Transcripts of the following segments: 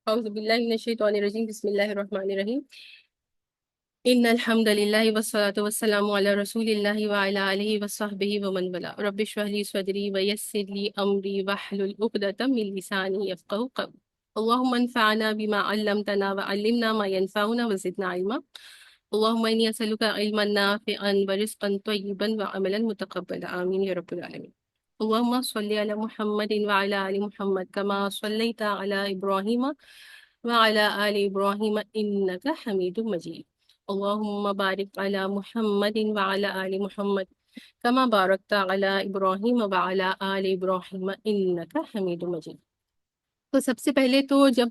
اعوذ باللہ من الشیطان الرجیم، بسم اللہ الرحمن الرحیم۔ ان الحمد للہ والصلاۃ والسلام علی رسول اللہ وعلی آلہ وصحبہ ومن والاه، رب اشرح لي صدری ویسر لي امری واحلل عقدۃ من لسانی یفقهوا قولی۔ اللهم انفعنا بما علمتنا وعلمنا ما ينفعنا وزدنا علما۔ اللهم انی اسألک علما نافعا ورزقا طیبا وعملا متقبلا، آمین یا رب العالمین۔ اللهم صل على محمد وعلى آل محمد كما صليت على إبراهيم وعلى آل إبراهيم إنك حميد مجيد۔ اللهم بارك على محمد وعلى آل محمد كما باركت على إبراهيم وعلى آل إبراهيم إنك حميد مجيد۔ تو سب سے پہلے تو جب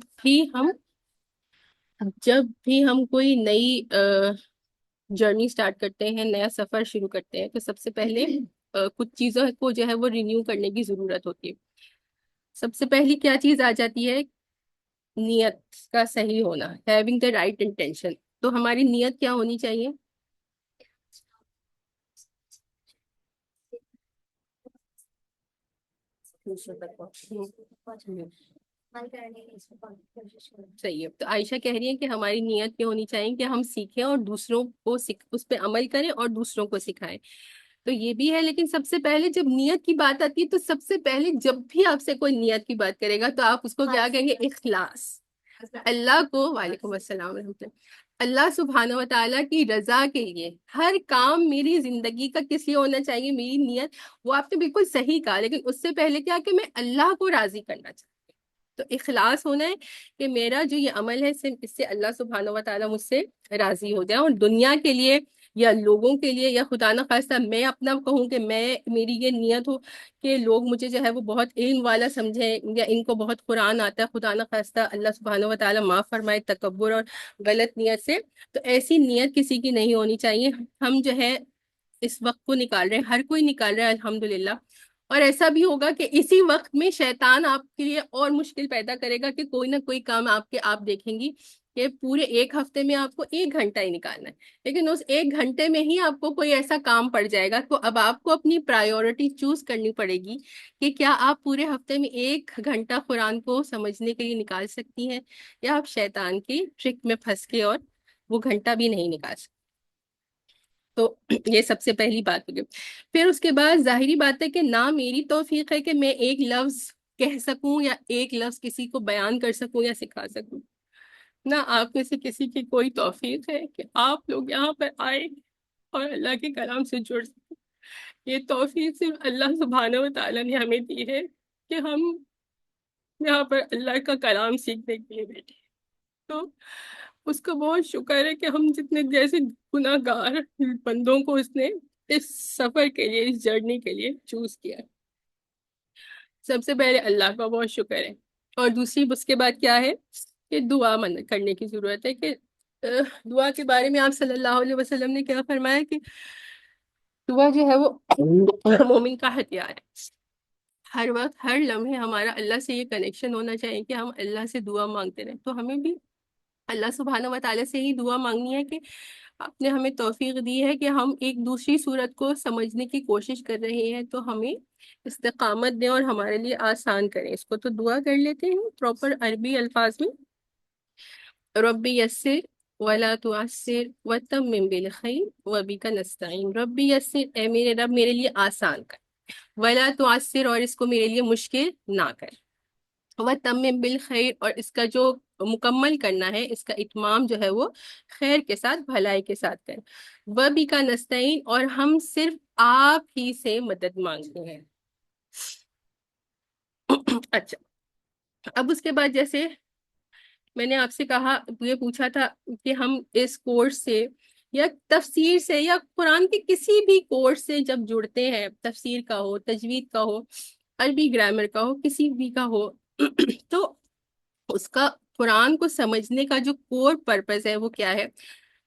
بھی ہم کوئی نئی جرنی سٹارٹ کرتے ہیں، نیا سفر شروع کرتے ہیں، تو سب سے پہلے کچھ چیزوں کو جو ہے وہ رینیو کرنے کی ضرورت ہوتی ہے۔ سب سے پہلی کیا چیز آ جاتی ہے؟ نیت کا صحیح ہونا، ہیونگ دا رائٹ انٹینشن۔ تو ہماری نیت کیا ہونی چاہیے؟ صحیح ہے۔ تو عائشہ کہہ رہی ہے کہ ہماری نیت یہ ہونی چاہیے کہ ہم سیکھیں اور دوسروں کو اس پہ عمل کریں اور دوسروں کو سکھائیں۔ تو یہ بھی ہے، لیکن سب سے پہلے جب نیت کی بات آتی ہے تو سب سے پہلے جب بھی آپ سے کوئی نیت کی بات کرے گا تو آپ اس کو کیا کہیں گے؟ اخلاص۔ اللہ کو، وعلیکم السلام ورحمۃ اللہ، اللہ سبحانہ و تعالیٰ کی رضا کے لیے ہر کام میری زندگی کا کس لیے ہونا چاہیے؟ میری نیت، وہ آپ نے بالکل صحیح کہا، لیکن اس سے پہلے کیا کہ میں اللہ کو راضی کرنا چاہتی ہوں۔ تو اخلاص ہونا ہے کہ میرا جو یہ عمل ہے صرف اس سے اللہ سبحانہ و تعالیٰ مجھ سے راضی ہو جائے، اور دنیا کے لیے یا لوگوں کے لیے، یا خدا نہ خواستہ میں اپنا کہوں کہ میری یہ نیت ہو کہ لوگ مجھے جو ہے وہ بہت علم والا سمجھیں، یا ان کو بہت قرآن آتا ہے، خدا نہ خواستہ اللہ سبحانہ و تعالیٰ معاف فرمائے تکبر اور غلط نیت سے۔ تو ایسی نیت کسی کی نہیں ہونی چاہیے۔ ہم جو ہے اس وقت کو نکال رہے ہیں، ہر کوئی نکال رہا ہے الحمدللہ، اور ایسا بھی ہوگا کہ اسی وقت میں شیطان آپ کے لیے اور مشکل پیدا کرے گا کہ کوئی نہ کوئی کام آپ دیکھیں گی کہ پورے ایک ہفتے میں آپ کو 1 گھنٹہ ہی نکالنا ہے، لیکن اس 1 گھنٹے میں ہی آپ کو کوئی ایسا کام پڑ جائے گا۔ تو اب آپ کو اپنی پرائیورٹی چوز کرنی پڑے گی کہ کیا آپ پورے ہفتے میں 1 گھنٹہ قرآن کو سمجھنے کے لیے نکال سکتی ہیں، یا آپ شیطان کی ٹرک میں پھنس کے اور وہ گھنٹہ بھی نہیں نکال سکتی۔ تو یہ سب سے پہلی بات ہوگی۔ پھر اس کے بعد ظاہری بات ہے کہ نہ میری توفیق ہے کہ میں ایک لفظ کہہ سکوں یا ایک لفظ کسی کو بیان کر سکوں یا سکھا سکوں، نہ آپ میں سے کسی کی کوئی توفیق ہے کہ آپ لوگ یہاں پر آئے اور اللہ کے کلام سے جڑ سکیں۔ یہ توفیق صرف اللہ سبحانہ و تعالیٰ نے ہمیں دی ہے کہ ہم یہاں پر اللہ کا کلام سیکھنے کے لیے بیٹھے۔ تو اس کا بہت شکر ہے کہ ہم جتنے جیسے گناہ گار بندوں کو اس نے اس سفر کے لیے، اس جرنی کے لیے چوز کیا۔ سب سے پہلے اللہ کا بہت شکر ہے، اور دوسری اس کے بعد کیا ہے کہ دعا کرنے کی ضرورت ہے کہ دعا کے بارے میں آپ صلی اللہ علیہ وسلم نے کیا فرمایا کہ دعا جو ہے وہ مومن کا ہتھیار ہے۔ ہر وقت، ہر لمحے ہمارا اللہ سے یہ کنیکشن ہونا چاہیے کہ ہم اللہ سے دعا مانگتے رہیں۔ تو ہمیں بھی اللہ سبحانہ و تعالیٰ سے ہی دعا مانگنی ہے کہ آپ نے ہمیں توفیق دی ہے کہ ہم ایک دوسری صورت کو سمجھنے کی کوشش کر رہے ہیں، تو ہمیں استقامت دیں اور ہمارے لیے آسان کریں اس کو۔ تو دعا کر لیتے ہیں پراپر عربی الفاظ میں۔ ربی یسر ولا تعسر وتمم بالخیر وبک نستعین۔ ربی یسر، اے میرے رب میرے لیے آسان کر، ولا تعسر، اور اس کو میرے لیے مشکل نہ کر، وتمم بالخیر، اور اس کا جو مکمل کرنا ہے، اس کا اتمام جو ہے وہ خیر کے ساتھ، بھلائی کے ساتھ کر۔ وبک نستعین، اور ہم صرف آپ ہی سے مدد مانگتے ہیں۔ اچھا، اب اس کے بعد جیسے میں نے آپ سے کہا، یہ پوچھا تھا کہ ہم اس کورس سے یا تفسیر سے یا قرآن کے کسی بھی کورس سے جب جڑتے ہیں، تفسیر کا ہو، تجوید کا ہو، عربی گرامر کا ہو، کسی بھی کا ہو، تو اس کا قرآن کو سمجھنے کا جو کور پرپز ہے وہ کیا ہے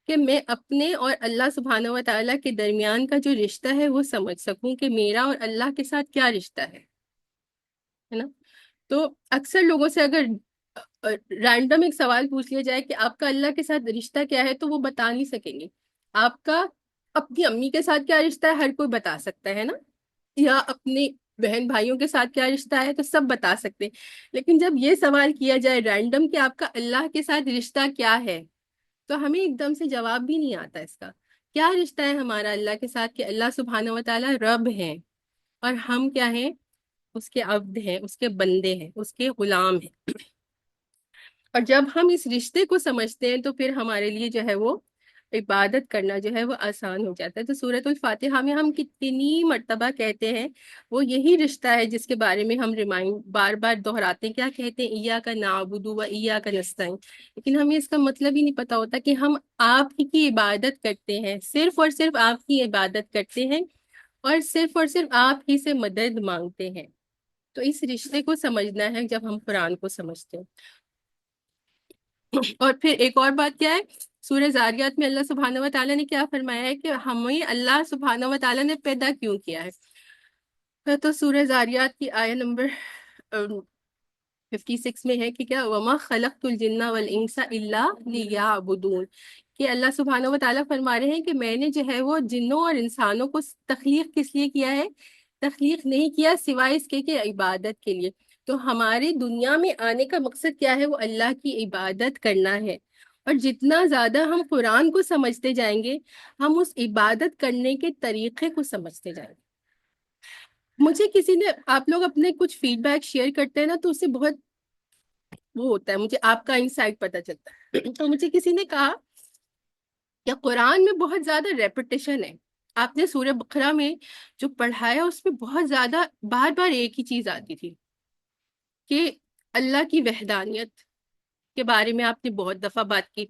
کہ میں اپنے اور اللہ سبحانہ و تعالیٰ کے درمیان کا جو رشتہ ہے وہ سمجھ سکوں کہ میرا اور اللہ کے ساتھ کیا رشتہ ہے نا۔ تو اکثر لوگوں سے اگر رینڈم ایک سوال پوچھ لیا جائے کہ آپ کا اللہ کے ساتھ رشتہ کیا ہے، تو وہ بتا نہیں سکیں گے۔ آپ کا اپنی امی کے ساتھ کیا رشتہ ہے ہر کوئی بتا سکتا ہے نا، یا اپنے بہن بھائیوں کے ساتھ کیا رشتہ ہے تو سب بتا سکتے ہیں، لیکن جب یہ سوال کیا جائے رینڈم کہ آپ کا اللہ کے ساتھ رشتہ کیا ہے، تو ہمیں ایک دم سے جواب بھی نہیں آتا اس کا۔ کیا رشتہ ہے ہمارا اللہ کے ساتھ کہ اللہ سبحانہ و تعالیٰ رب ہیں اور ہم کیا ہیں، اس کے عبد ہیں، اس کے بندے ہیں، اس کے غلام ہیں۔ اور جب ہم اس رشتے کو سمجھتے ہیں تو پھر ہمارے لیے جو ہے وہ عبادت کرنا جو ہے وہ آسان ہو جاتا ہے۔ تو سورۃ الفاتحہ میں ہم کتنی مرتبہ کہتے ہیں، وہ یہی رشتہ ہے جس کے بارے میں ہم بار بار دہراتے ہیں۔ کیا کہتے ہیں؟ ایاک نعبد و ایاک نستعین۔ لیکن ہمیں اس کا مطلب ہی نہیں پتا ہوتا کہ ہم آپ ہی کی عبادت کرتے ہیں، صرف اور صرف آپ کی عبادت کرتے ہیں، اور صرف آپ ہی سے مدد مانگتے ہیں۔ تو اس رشتے کو سمجھنا ہے جب ہم قرآن کو سمجھتے ہیں۔ اور پھر ایک اور بات کیا ہے، سورہ زاریات میں اللہ سبحانہ و تعالیٰ نے کیا فرمایا ہے کہ ہمیں اللہ سبحانہ و تعالیٰ نے پیدا کیوں کیا ہے؟ تو سورہ زاریات کی آیت نمبر 56 میں ہے کہ کیا وما خلقت الجن والانس الا لیعبدون، کہ اللہ سبحانہ و تعالیٰ فرما رہے ہیں کہ میں نے جو ہے وہ جنوں اور انسانوں کو تخلیق کس لیے کیا ہے؟ تخلیق نہیں کیا سوائے اس کے کہ عبادت کے لیے۔ تو ہماری دنیا میں آنے کا مقصد کیا ہے؟ وہ اللہ کی عبادت کرنا ہے۔ اور جتنا زیادہ ہم قرآن کو سمجھتے جائیں گے، ہم اس عبادت کرنے کے طریقے کو سمجھتے جائیں گے۔ مجھے کسی نے، آپ لوگ اپنے کچھ فیڈ بیک شیئر کرتے ہیں نا، تو اس سے بہت وہ ہوتا ہے، مجھے آپ کا انسائٹ پتہ چلتا ہے۔ تو مجھے کسی نے کہا کہ قرآن میں بہت زیادہ ریپیٹیشن ہے۔ آپ نے سورہ بقرہ میں جو پڑھایا اس میں بہت زیادہ بار بار ایک ہی چیز آتی تھی کہ اللہ کی وحدانیت کے بارے میں آپ نے بہت دفعہ بات کی،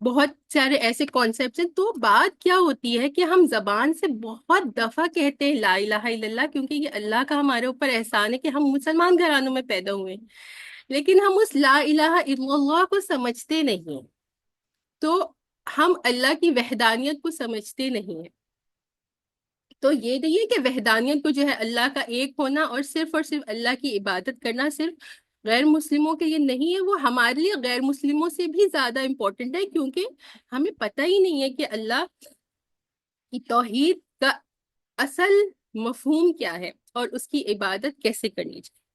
بہت سارے ایسے کانسیپٹس ہیں۔ تو بات کیا ہوتی ہے کہ ہم زبان سے بہت دفعہ کہتے ہیں لا الہ الا اللہ، کیونکہ یہ اللہ کا ہمارے اوپر احسان ہے کہ ہم مسلمان گھرانوں میں پیدا ہوئے ہیں، لیکن ہم اس لا الہ الا اللہ کو سمجھتے نہیں ہیں۔ تو ہم اللہ کی وحدانیت کو سمجھتے نہیں ہیں۔ تو یہ نہیں ہے کہ وحدانیت کو جو ہے اللہ کا ایک ہونا اور صرف اللہ کی عبادت کرنا صرف غیر مسلموں کے لیے نہیں ہے، وہ ہمارے لیے غیر مسلموں سے بھی زیادہ امپورٹنٹ ہے، کیونکہ ہمیں پتہ ہی نہیں ہے کہ اللہ کی توحید کا اصل مفہوم کیا ہے اور اس کی عبادت کیسے کرنی چاہیے۔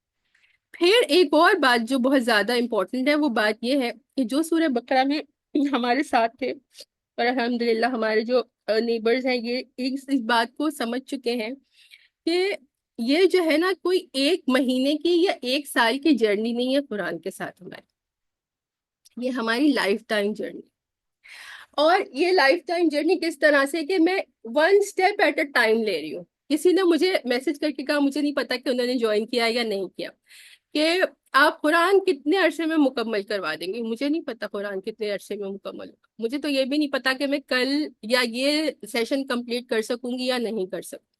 پھر ایک اور بات جو بہت زیادہ امپورٹنٹ ہے، وہ بات یہ ہے کہ جو سورہ بقرہ میں ہمارے ساتھ تھے اور الحمدللہ ہمارے جو نیبرز ہیں، یہ اس بات کو سمجھ چکے ہیں کہ یہ جو ہے نا کوئی ایک مہینے کی یا ایک سال کی جرنی نہیں ہے قرآن کے ساتھ ہماری، یہ ہماری لائف ٹائم جرنی۔ اور یہ لائف ٹائم جرنی کس طرح سے کہ میں one step at a time لے رہی ہوں۔ کسی نے مجھے میسج کر کے کہا، مجھے نہیں پتا کہ انہوں نے جوائن کیا یا نہیں کیا، کہ آپ قرآن کتنے عرصے میں مکمل کروا دیں گے۔ مجھے نہیں پتا قرآن کتنے عرصے میں مکمل ہوگا، مجھے تو یہ بھی نہیں پتا کہ میں کل یا یہ سیشن کمپلیٹ کر سکوں گی یا نہیں کر سکوں،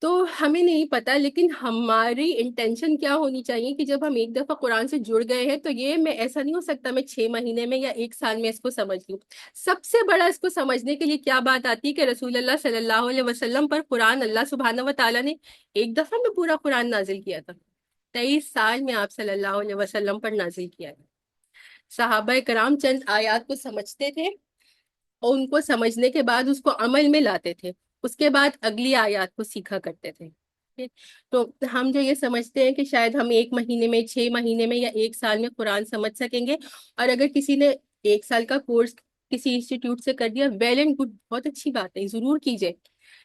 تو ہمیں نہیں پتا۔ لیکن ہماری انٹینشن کیا ہونی چاہیے کہ جب ہم ایک دفعہ قرآن سے جڑ گئے ہیں تو یہ میں ایسا نہیں ہو سکتا میں 6 مہینے میں یا ایک سال میں اس کو سمجھ لوں۔ سب سے بڑا اس کو سمجھنے کے لیے کیا بات آتی ہے کہ رسول اللہ صلی اللہ علیہ وسلم پر قرآن اللہ سبحانہ و تعالیٰ نے ایک دفعہ میں پورا قرآن نازل کیا تھا، 23 سال میں آپ صلی اللہ علیہ وسلم پر نازل کیا تھا۔ صحابہ کرام چند آیات کو سمجھتے تھے اور ان کو سمجھنے کے بعد اس کو عمل میں لاتے تھے، اس کے بعد اگلی آیات کو سیکھا کرتے تھے۔ تو ہم جو یہ سمجھتے ہیں کہ شاید ہم 1 مہینے میں، 6 مہینے میں یا 1 سال میں قرآن سمجھ سکیں گے، اور اگر کسی نے 1 سال کا کورس کسی انسٹیٹیوٹ سے کر دیا، ویل اینڈ گڈ، بہت اچھی بات ہے، ضرور کیجئے۔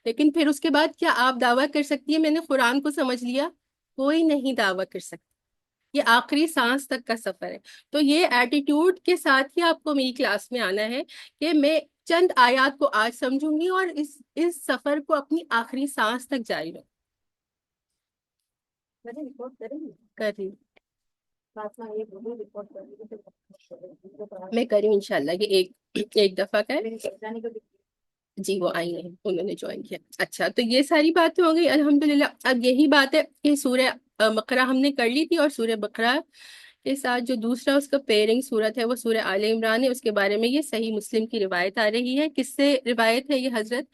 لیکن پھر اس کے بعد کیا آپ دعویٰ کر سکتی ہیں میں نے قرآن کو سمجھ لیا؟ کوئی نہیں دعویٰ کر سکتا، یہ آخری سانس تک کا سفر ہے۔ تو یہ ایٹیٹیوڈ کے ساتھ ہی آپ کو میری کلاس میں آنا ہے کہ میں چند آیات کو آج سمجھوں گی اور اس سفر کو اپنی آخری سانس تک جاری رکھوں۔ کر رہی ہوں، میں کری ہوں انشاءاللہ، یہ ایک دفعہ کا ہے۔ جی وہ آئی ہیں، انہوں نے جوائن کیا۔ اچھا، تو یہ ساری باتیں ہو گئی الحمدللہ۔ اب یہی بات ہے کہ سورہ بقرہ ہم نے کر لی تھی، اور سورہ بقرہ کے ساتھ جو دوسرا اس کا پیرنگ صورت ہے وہ سورہ آل عمران ہے۔ اس کے بارے میں یہ صحیح مسلم کی روایت آ رہی ہے۔ کس سے روایت ہے؟ یہ حضرت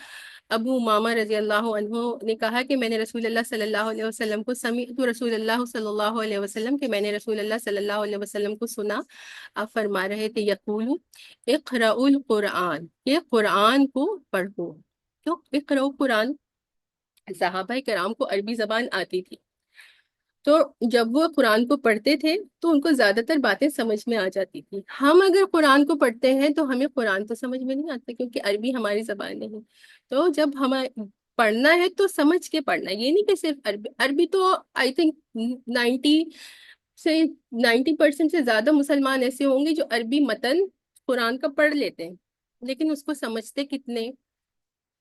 ابو امامہ رضی اللہ عنہ نے کہا کہ میں نے رسول اللہ صلی اللہ علیہ وسلم کو سمعت رسول اللہ صلی اللہ علیہ وسلم، کہ میں نے رسول اللہ صلی اللہ علیہ وسلم کو سنا، آپ فرما رہے تھے یقول اقرأوا القرآن، کہ قرآن کو پڑھو۔ تو اقرأوا قرآن، صحابہ کرام کو عربی زبان آتی تھی، تو جب وہ قرآن کو پڑھتے تھے تو ان کو زیادہ تر باتیں سمجھ میں آ جاتی تھی. ہم اگر قرآن کو پڑھتے ہیں تو ہمیں قرآن تو سمجھ میں نہیں آتا کیونکہ عربی ہماری زبان نہیں. تو جب ہمیں پڑھنا ہے تو سمجھ کے پڑھنا ہے، یہ نہیں کہ صرف عربی. عربی تو آئی تھنک 90 سے 90% سے زیادہ مسلمان ایسے ہوں گے جو عربی متن قرآن کا پڑھ لیتے ہیں، لیکن اس کو سمجھتے کتنے؟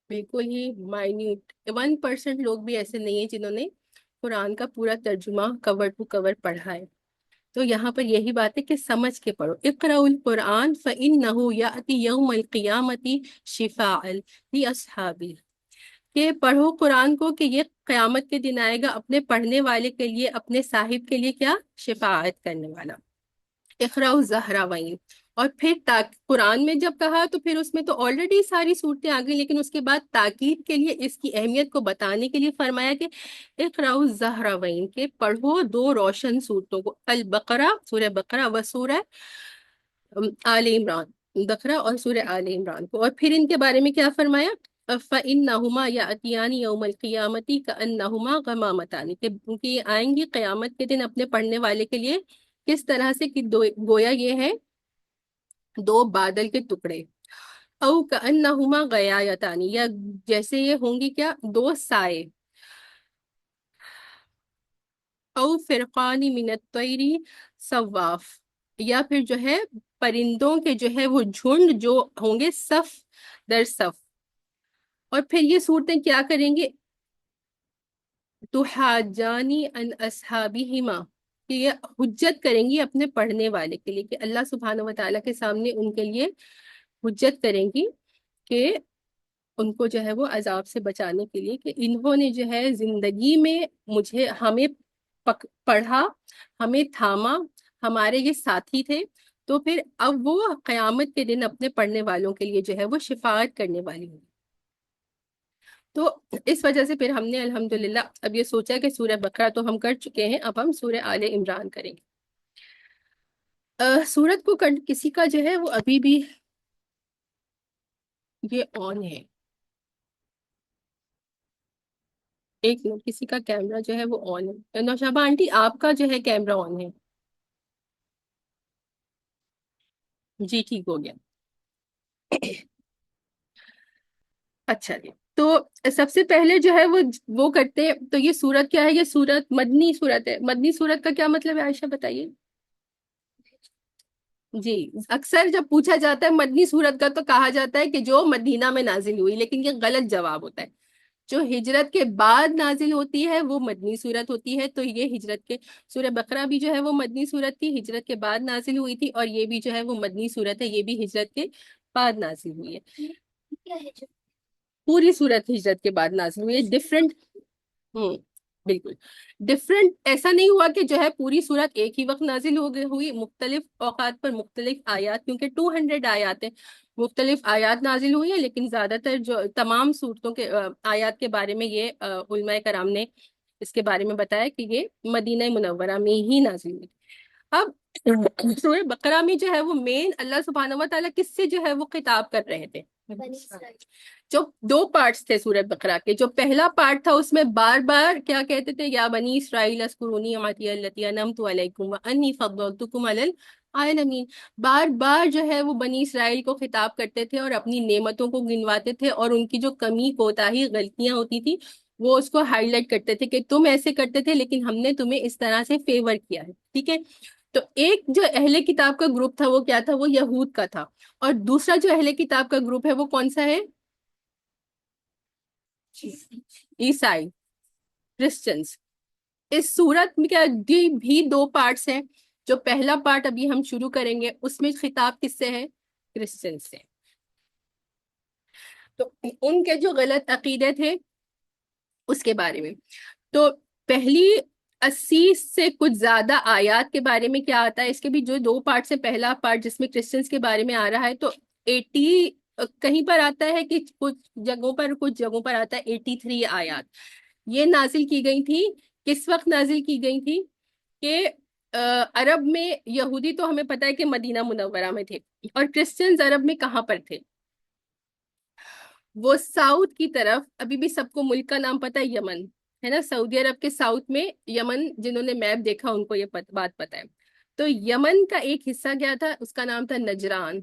بالکل ہی مائنیوٹ 1% لوگ بھی ایسے نہیں ہیں جنہوں نے قرآن کا پورا ترجمہ کور ٹو کور پڑھا ہے. تو یہاں پر یہی بات ہے کہ سمجھ کے پڑھو. اقرأوا القرآن فإنه يأتي يوم القيامة شفاعا لأصحابه، کہ پڑھو قرآن کو کہ یہ قیامت کے دن آئے گا اپنے پڑھنے والے کے لیے، اپنے صاحب کے لیے کیا؟ شفاعت کرنے والا. اقرأ الزہراوین. اور پھر قرآن میں جب کہا تو پھر اس میں تو آلریڈی ساری صورتیں آ گئی، لیکن اس کے بعد تاکید کے لیے، اس کی اہمیت کو بتانے کے لیے فرمایا کہ اقرأ الزہراوین، کہ پڑھو دو روشن صورتوں کو، البقرہ سورہ بقرہ و سورہ آل عمران، بقرہ اور سورہ آل عمران کو. اور پھر ان کے بارے میں کیا فرمایا؟ فَإِنَّهُمَا يَأْتِيَانِ يَوْمَ الْقِيَامَةِ كَأَنَّهُمَا غَمَامَتَانِ، کہ یہ آئیں گی قیامت کے دن اپنے پڑھنے والے کے لیے کس طرح سے کہ گویا یہ ہے دو بادل کے ٹکڑے. او کأنہما غیایتان، یا جیسے یہ ہوں گی کیا؟ دو سائے. او فرقان من الطیر صواف، یا پھر جو ہے پرندوں کے جو ہے وہ جھنڈ جو ہوں گے صف در صف. اور پھر یہ صورتیں کیا کریں گے؟ تحاجانی ان اصحابہما، کہ یہ حجت کریں گی اپنے پڑھنے والے کے لیے، کہ اللہ سبحانہ و تعالیٰ کے سامنے ان کے لیے حجت کریں گی کہ ان کو جو ہے وہ عذاب سے بچانے کے لیے، کہ انہوں نے جو ہے زندگی میں ہمیں پڑھا، ہمیں تھاما، ہمارے یہ ساتھی تھے، تو پھر اب وہ قیامت کے دن اپنے پڑھنے والوں کے لیے جو ہے وہ شفاعت کرنے والی ہوگی. تو اس وجہ سے پھر ہم نے الحمدللہ اب یہ سوچا کہ سورہ بقرہ تو ہم کر چکے ہیں، اب ہم سورہ آل عمران کریں گے. سورت کو کسی کا جو ہے وہ ابھی بھی یہ آن ہے، ایک منٹ، کسی کا کیمرہ جو ہے وہ آن ہے. نوشابہ آنٹی آپ کا جو ہے کیمرہ آن ہے. جی ٹھیک ہو گیا. اچھا جی. تو سب سے پہلے جو ہے وہ کرتے ہیں. تو یہ سورت کیا ہے؟ یہ سورت مدنی سورت ہے. مدنی سورت کا کیا مطلب ہے عائشہ بتائیے. جی اکثر جب پوچھا جاتا ہے مدنی سورت کا تو کہا جاتا ہے کہ جو مدینہ میں نازل ہوئی، لیکن یہ غلط جواب ہوتا ہے. جو ہجرت کے بعد نازل ہوتی ہے وہ مدنی صورت ہوتی ہے. تو یہ ہجرت کے سورہ بقرہ بھی جو ہے وہ مدنی صورت تھی، ہجرت کے بعد نازل ہوئی تھی، اور یہ بھی جو ہے وہ مدنی صورت ہے، یہ بھی ہجرت کے بعد نازل ہوئی ہے. پوری صورت ہجرت کے بعد نازل ہوئی ہے. ڈفرنٹ بالکل ڈفرنٹ، ایسا نہیں ہوا کہ جو ہے پوری صورت ایک ہی وقت نازل ہوئی، مختلف اوقات پر مختلف آیات، کیونکہ 200 آیات ہیں، مختلف آیات نازل ہوئی ہیں. لیکن زیادہ تر جو تمام صورتوں کے آیات کے بارے میں یہ علماء کرام نے اس کے بارے میں بتایا کہ یہ مدینہ منورہ میں ہی نازل ہوئی. اب سورہ بقرہ میں جو ہے وہ مین اللہ سبحانہ و تعالیٰ کس سے جو ہے وہ خطاب کر رہے تھے؟ جو دو پارٹس تھے سورۃ بقرہ کے. جو پہلا پارٹ تھا اس میں بار بار کیا کہتے تھے؟ یا بنی اسرائیل اذکروا نعمتی التی انعمت علیکم وانی فضلتکم علی العالمین. بار بار جو ہے وہ بنی اسرائیل کو خطاب کرتے تھے اور اپنی نعمتوں کو گنواتے تھے، اور ان کی جو کمی کوتاہی غلطیاں ہوتی تھی وہ اس کو ہائی لائٹ کرتے تھے کہ تم ایسے کرتے تھے لیکن ہم نے تمہیں اس طرح سے فیور کیا ہے. ٹھیک ہے. تو ایک جو اہل کتاب کا گروپ تھا وہ کیا تھا؟ وہ یہود کا تھا. اور دوسرا جو اہل کتاب کا گروپ ہے وہ کون سا ہے؟ عیسائی، کرسچنز. اس صورت میں کیا بھی دو پارٹس ہیں. جو پہلا پارٹ ابھی ہم شروع کریں گے اس میں خطاب کس سے ہے؟ کرسچن سے. تو ان کے جو غلط عقیدے تھے اس کے بارے میں. تو پہلی 80 سے کچھ زیادہ آیات کے بارے میں کیا آتا ہے؟ اس کے بھی جو دو پارٹ سے پہلا پارٹ جس میں کرسچنز کے بارے میں آ رہا ہے تو 80 کہیں پر آتا ہے کہ کچھ جگہوں پر آتا ہے 83 آیات. یہ نازل کی گئی تھی کس وقت نازل کی گئی تھی؟ کہ عرب میں یہودی تو ہمیں پتہ ہے کہ مدینہ منورہ میں تھے، اور کرسچنز عرب میں کہاں پر تھے؟ وہ ساؤتھ کی طرف، ابھی بھی سب کو ملک کا نام پتا ہے، یمن ہے نا، سعودی عرب کے ساؤتھ میں یمن، جنہوں نے میپ دیکھا ان کو یہ بات پتا ہے. تو یمن کا ایک حصہ کیا تھا، اس کا نام تھا نجران.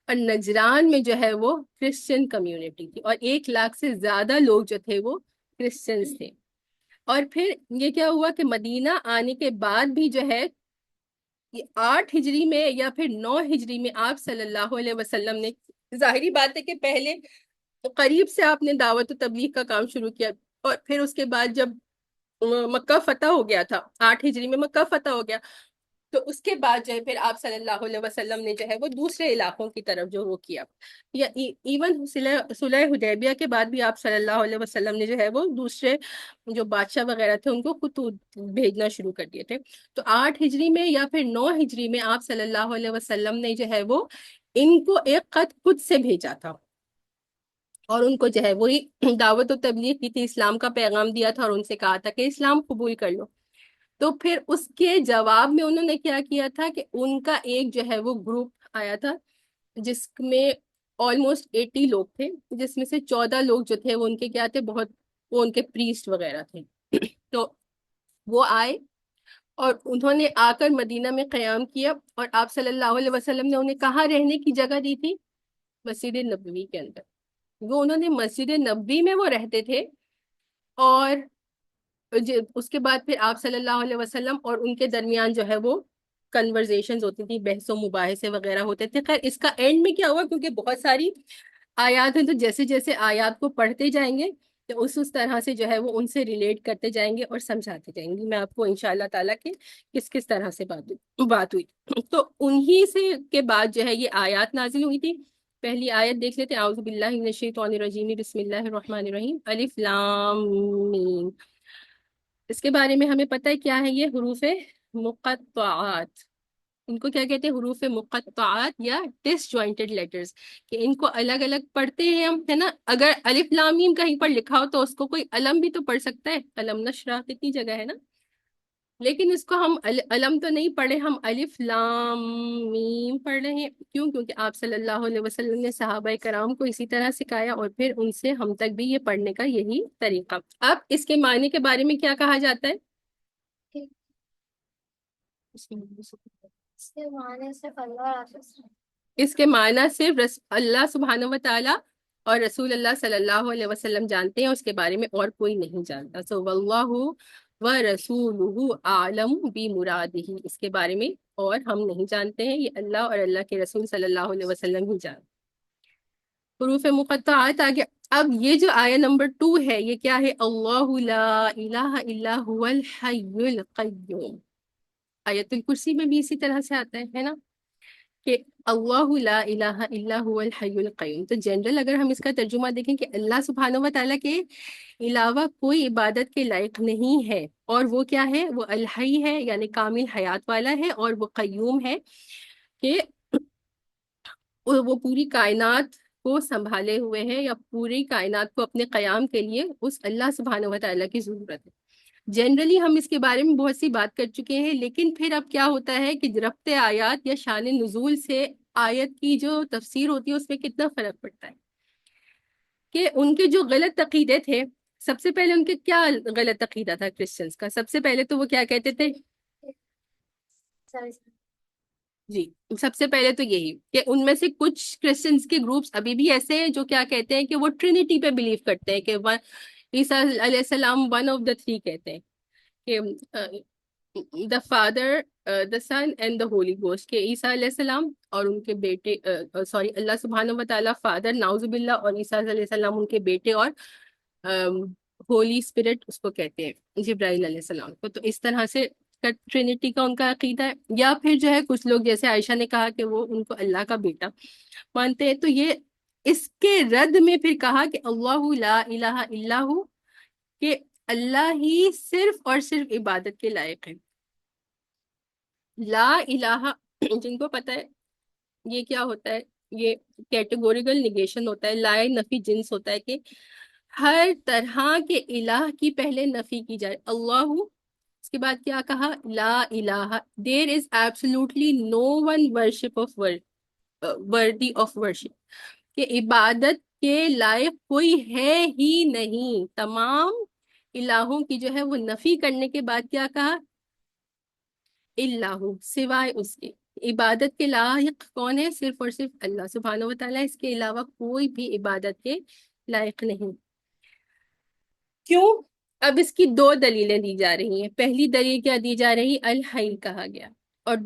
اور نجران میں جو ہے وہ کرسچن کمیونٹی تھی، اور 1 لاکھ سے زیادہ لوگ جو تھے وہ کرسچنس تھے. اور پھر یہ کیا ہوا کہ مدینہ آنے کے بعد بھی جو ہے، 8 ہجری میں یا پھر 9 ہجری میں آپ صلی اللہ علیہ وسلم نے، ظاہری بات ہے کہ پہلے قریب سے آپ نے دعوت و تبلیغ کا کام شروع کیا، اور پھر اس کے بعد جب مکہ فتح ہو گیا تھا، 8 ہجری میں مکہ فتح ہو گیا، تو اس کے بعد جو ہے پھر آپ صلی اللہ علیہ وسلم نے جو ہے وہ دوسرے علاقوں کی طرف جو وہ کیا. یا ایون صلح حدیبیہ کے بعد بھی آپ صلی اللہ علیہ وسلم نے جو ہے وہ دوسرے جو بادشاہ وغیرہ تھے ان کو خطوط بھیجنا شروع کر دیے تھے. تو 8 ہجری میں یا پھر 9 ہجری میں آپ صلی اللہ علیہ وسلم نے جو ہے وہ ان کو ایک خط خود سے بھیجا تھا، اور ان کو جو ہے وہی دعوت و تبلیغ کی تھی، اسلام کا پیغام دیا تھا، اور ان سے کہا تھا کہ اسلام قبول کر لو. تو پھر اس کے جواب میں انہوں نے کیا کیا تھا کہ ان کا ایک جو ہے وہ گروپ آیا تھا، جس میں آلموسٹ 80 لوگ تھے، جس میں سے 14 لوگ جو تھے وہ ان کے کیا تھے، بہت وہ ان کے پریسٹ وغیرہ تھے. تو وہ آئے اور انہوں نے آ کر مدینہ میں قیام کیا، اور آپ صلی اللہ علیہ وسلم نے انہیں کہاں رہنے کی جگہ دی تھی، مسجد نبوی کے اندر. وہ انہوں نے مسجد نبوی میں وہ رہتے تھے. اور اس کے بعد پھر آپ صلی اللہ علیہ وسلم اور ان کے درمیان جو ہے وہ کنورزیشنز ہوتی تھی، بحث و مباحثے وغیرہ ہوتے تھے. خیر اس کا اینڈ میں کیا ہوا، کیونکہ بہت ساری آیات ہیں، تو جیسے جیسے آیات کو پڑھتے جائیں گے تو اس طرح سے جو ہے وہ ان سے ریلیٹ کرتے جائیں گے اور سمجھاتے جائیں گے. میں آپ کو انشاءاللہ تعالیٰ کے کس کس طرح سے بات ہوئی. تو انہی سے کے بعد جو ہے یہ آیات نازل ہوئی تھی. پہلی آیت دیکھ لیتے ہیں، اعوذ باللہ من الشیطان الرجیم، بسم اللہ الرحمن الرحیم، الف لام میم. اس کے بارے میں ہمیں پتہ ہے کیا ہے، یہ حروف مقطعات. ان کو کیا کہتے ہیں، حروف مقطعات یا ڈس جوائنٹڈ لیٹرز، کہ ان کو الگ الگ پڑھتے ہیں ہم، ہے نا. اگر الف لام میم کہیں پر لکھا ہو تو اس کو کوئی علم بھی تو پڑھ سکتا ہے، علم نشرح کتنی جگہ ہے نا، لیکن اس کو ہم علم تو نہیں پڑھے، ہم الف لام میم پڑھ رہے ہیں. کیوں؟ کیونکہ آپ صلی اللہ علیہ وسلم نے صحابہ کرام کو اسی طرح سکھایا، اور پھر ان سے ہم تک بھی یہ پڑھنے کا یہی طریقہ. اب اس کے معنی کے بارے میں کیا کہا جاتا ہے، اس کے معنی صرف اللہ سبحانہ و تعالی اور رسول اللہ صلی اللہ علیہ وسلم جانتے ہیں، اس کے بارے میں اور کوئی نہیں جانتا. سو واللہ و رسولہ اعلم بمرادہ، اس کے بارے میں اور ہم نہیں جانتے ہیں، یہ اللہ اور اللہ کے رسول صلی اللہ علیہ وسلم ہی جانتے. حروف مقطعات آگے. اب یہ جو آیہ نمبر 2 ہے، یہ کیا ہے، اللہ لا الہ الا هو الحی القیوم. آیت الکرسی میں بھی اسی طرح سے آتا ہے نا، کہ اللہ لا الہ الا هو الحی القیوم. تو جنرل اگر ہم اس کا ترجمہ دیکھیں کہ اللہ سبحانہ و تعالیٰ کے علاوہ کوئی عبادت کے لائق نہیں ہے، اور وہ کیا ہے، وہ الحی ہے، یعنی کامل حیات والا ہے، اور وہ قیوم ہے، کہ وہ پوری کائنات کو سنبھالے ہوئے ہیں، یا پوری کائنات کو اپنے قیام کے لیے اس اللہ سبحانہ و تعالیٰ کی ضرورت ہے. جنرلی ہم اس کے بارے میں بہت سی بات کر چکے ہیں، لیکن پھر اب کیا ہوتا ہے کہ ربط آیات یا شان نزول سے آیت کی جو تفسیر ہوتی ہے اس میں کتنا فرق پڑتا ہے. کہ ان کے جو غلط عقیدے تھے، سب سے پہلے ان کے کیا غلط عقیدہ تھا کرسچنس کا، سب سے پہلے تو وہ کیا کہتے تھے، جی سب سے پہلے تو یہی کہ ان میں سے کچھ کرسچنس کے گروپس ابھی بھی ایسے ہیں جو کیا کہتے ہیں کہ وہ ٹرینٹی پہ بلیو کرتے ہیں، کہ عیسیٰ علیہ السلام ون آف دا تھری کہتے ہیں، کہ the father, the son and the holy ghost, کہ عیسیٰ علیہ السلام اور ان کے بیٹے، سوری اللہ سبحانہ و تعالیٰ فادر نعوذ باللہ، اور عیسیٰ علیہ السلام ان کے بیٹے، اور ہولی اسپرٹ اس کو کہتے ہیں، جبرائیل علیہ السلام کو. تو اس طرح سے ٹرینٹی کا ان کا عقیدہ ہے. یا پھر جو ہے کچھ لوگ جیسے عائشہ نے کہا کہ وہ ان کو اللہ کا بیٹا مانتے ہیں. تو یہ اس کے رد میں پھر کہا کہ اللہ لا الہ الا ہو، کہ اللہ ہی صرف اور صرف عبادت کے لائق ہے. لا الہ، جن کو پتہ ہے یہ کیا ہوتا ہے، یہ کیٹیگوریکل نیگیشن ہوتا ہے، لا نفی جنس ہوتا ہے، کہ ہر طرح کے الہ کی پہلے نفی کی جائے. اللہ، اس کے بعد کیا کہا، لا الہ، there is absolutely no one worship of worthy of worship، کہ عبادت کے لائق کوئی ہے ہی نہیں. تمام الہوں کی جو ہے وہ نفی کرنے کے بعد کیا کہا؟ اللہ، سوائے اس کے. عبادت کے لائق کون ہے؟ صرف اور صرف اللہ سبحانہ و تعالیٰ. اس کے علاوہ کوئی بھی عبادت کے لائق نہیں. کیوں؟ اب اس کی دو دلیلیں دی جا رہی ہیں. پہلی دلیل کیا دی جا رہی؟ الحی کہا گیا، اور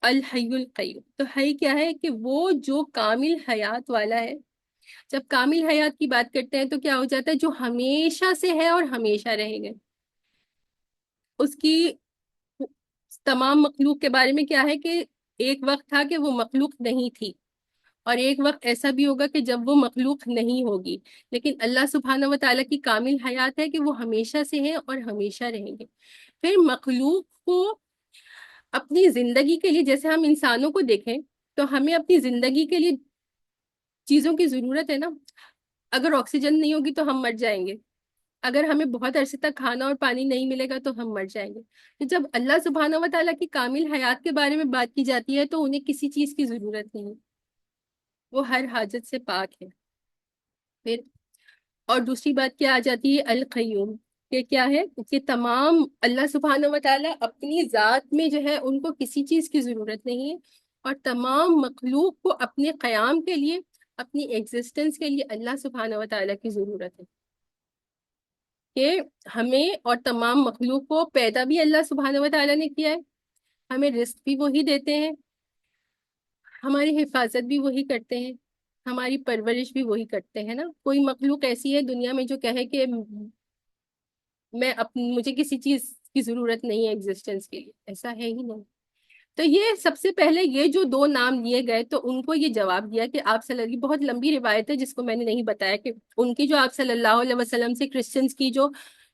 الحی القیوم. تو حی کیا ہے؟ کہ وہ جو کامل حیات والا ہے. جب کامل حیات کی بات کرتے ہیں تو کیا ہو جاتا ہے؟ جو ہمیشہ سے ہے اور ہمیشہ رہے گا. اس کی تمام مخلوق کے بارے میں کیا ہے کہ ایک وقت تھا کہ وہ مخلوق نہیں تھی، اور ایک وقت ایسا بھی ہوگا کہ جب وہ مخلوق نہیں ہوگی. لیکن اللہ سبحانہ و تعالیٰ کی کامل حیات ہے کہ وہ ہمیشہ سے ہیں اور ہمیشہ رہیں گے. پھر مخلوق کو اپنی زندگی کے لیے، جیسے ہم انسانوں کو دیکھیں تو ہمیں اپنی زندگی کے لیے چیزوں کی ضرورت ہے نا. اگر آکسیجن نہیں ہوگی تو ہم مر جائیں گے. اگر ہمیں بہت عرصے تک کھانا اور پانی نہیں ملے گا تو ہم مر جائیں گے. تو جب اللہ سبحانہ و تعالیٰ کی کامل حیات کے بارے میں بات کی جاتی ہے تو انہیں کسی چیز کی ضرورت نہیں، وہ ہر حاجت سے پاک ہے. پھر اور دوسری بات کیا آ جاتی ہے؟ القیوم. کہ کیا ہے؟ کہ تمام اللہ سبحانہ و تعالیٰ اپنی ذات میں جو ہے ان کو کسی چیز کی ضرورت نہیں ہے، اور تمام مخلوق کو اپنے قیام کے لیے، اپنی ایگزسٹنس کے لیے اللہ سبحانہ و تعالیٰ کی ضرورت ہے. کہ ہمیں اور تمام مخلوق کو پیدا بھی اللہ سبحانہ و تعالیٰ نے کیا ہے، ہمیں رزق بھی وہی دیتے ہیں، ہماری حفاظت بھی وہی کرتے ہیں، ہماری پرورش بھی وہی کرتے ہیں نا. کوئی مخلوق ایسی ہے دنیا میں جو کہے کہ مجھے کسی چیز کی ضرورت نہیں ہے ایگزسٹنس کے لیے؟ ایسا ہے ہی نہیں. تو یہ سب سے پہلے یہ جو دو نام لیے گئے تو ان کو یہ جواب دیا کہ آپ صلی اللہ علیہ، بہت لمبی روایت ہے جس کو میں نے نہیں بتایا، کہ ان کی جو آپ صلی اللہ علیہ وسلم سے کرسچنز کی جو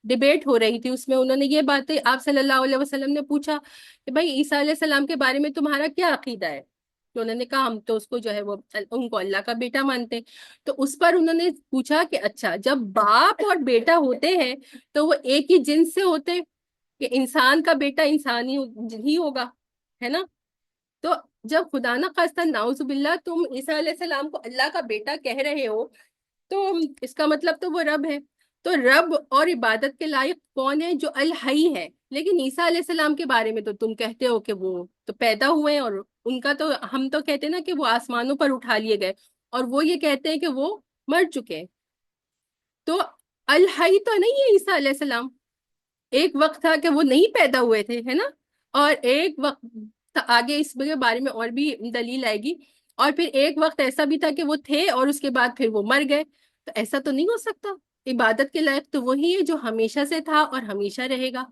ڈیبیٹ ہو رہی تھی اس میں انہوں نے یہ باتیں، آپ صلی اللہ علیہ وسلم نے پوچھا کہ بھائی عیسیٰ علیہ السلام کے بارے میں تمہارا کیا عقیدہ ہے؟ تو انہوں نے کہا ہم تو اس کو جو ہے وہ ان کو اللہ کا بیٹا مانتے ہیں. تو اس پر انہوں نے پوچھا کہ اچھا جب باپ اور بیٹا ہوتے ہیں تو وہ ایک ہی جنس سے ہوتے ہیں؟ کہ انسان کا بیٹا انسان ہی ہوگا، ہے نا. تو جب خدا نہ خواستہ نعوذ باللہ تم عیسیٰ علیہ السلام کو اللہ کا بیٹا کہہ رہے ہو تو اس کا مطلب تو وہ رب ہے. تو رب اور عبادت کے لائق کون ہے؟ جو الحی ہے. لیکن عیسیٰ علیہ السلام کے بارے میں تو تم کہتے ہو کہ وہ تو پیدا ہوئے ہیں، اور ان کا تو ہم تو کہتے ہیں نا کہ وہ آسمانوں پر اٹھا لیے گئے، اور وہ یہ کہتے ہیں کہ وہ مر چکے ہیں. تو الحی تو نہیں ہے عیسیٰ علیہ السلام. ایک وقت تھا کہ وہ نہیں پیدا ہوئے تھے، ہے نا. اور ایک وقت آگے اس کے بارے میں اور بھی دلیل آئے گی. اور پھر ایک وقت ایسا بھی تھا کہ وہ تھے اور اس کے بعد پھر وہ مر گئے. تو ایسا تو نہیں ہو سکتا. عبادت کے لائق تو وہی ہے جو ہمیشہ سے تھا اور ہمیشہ رہے گا.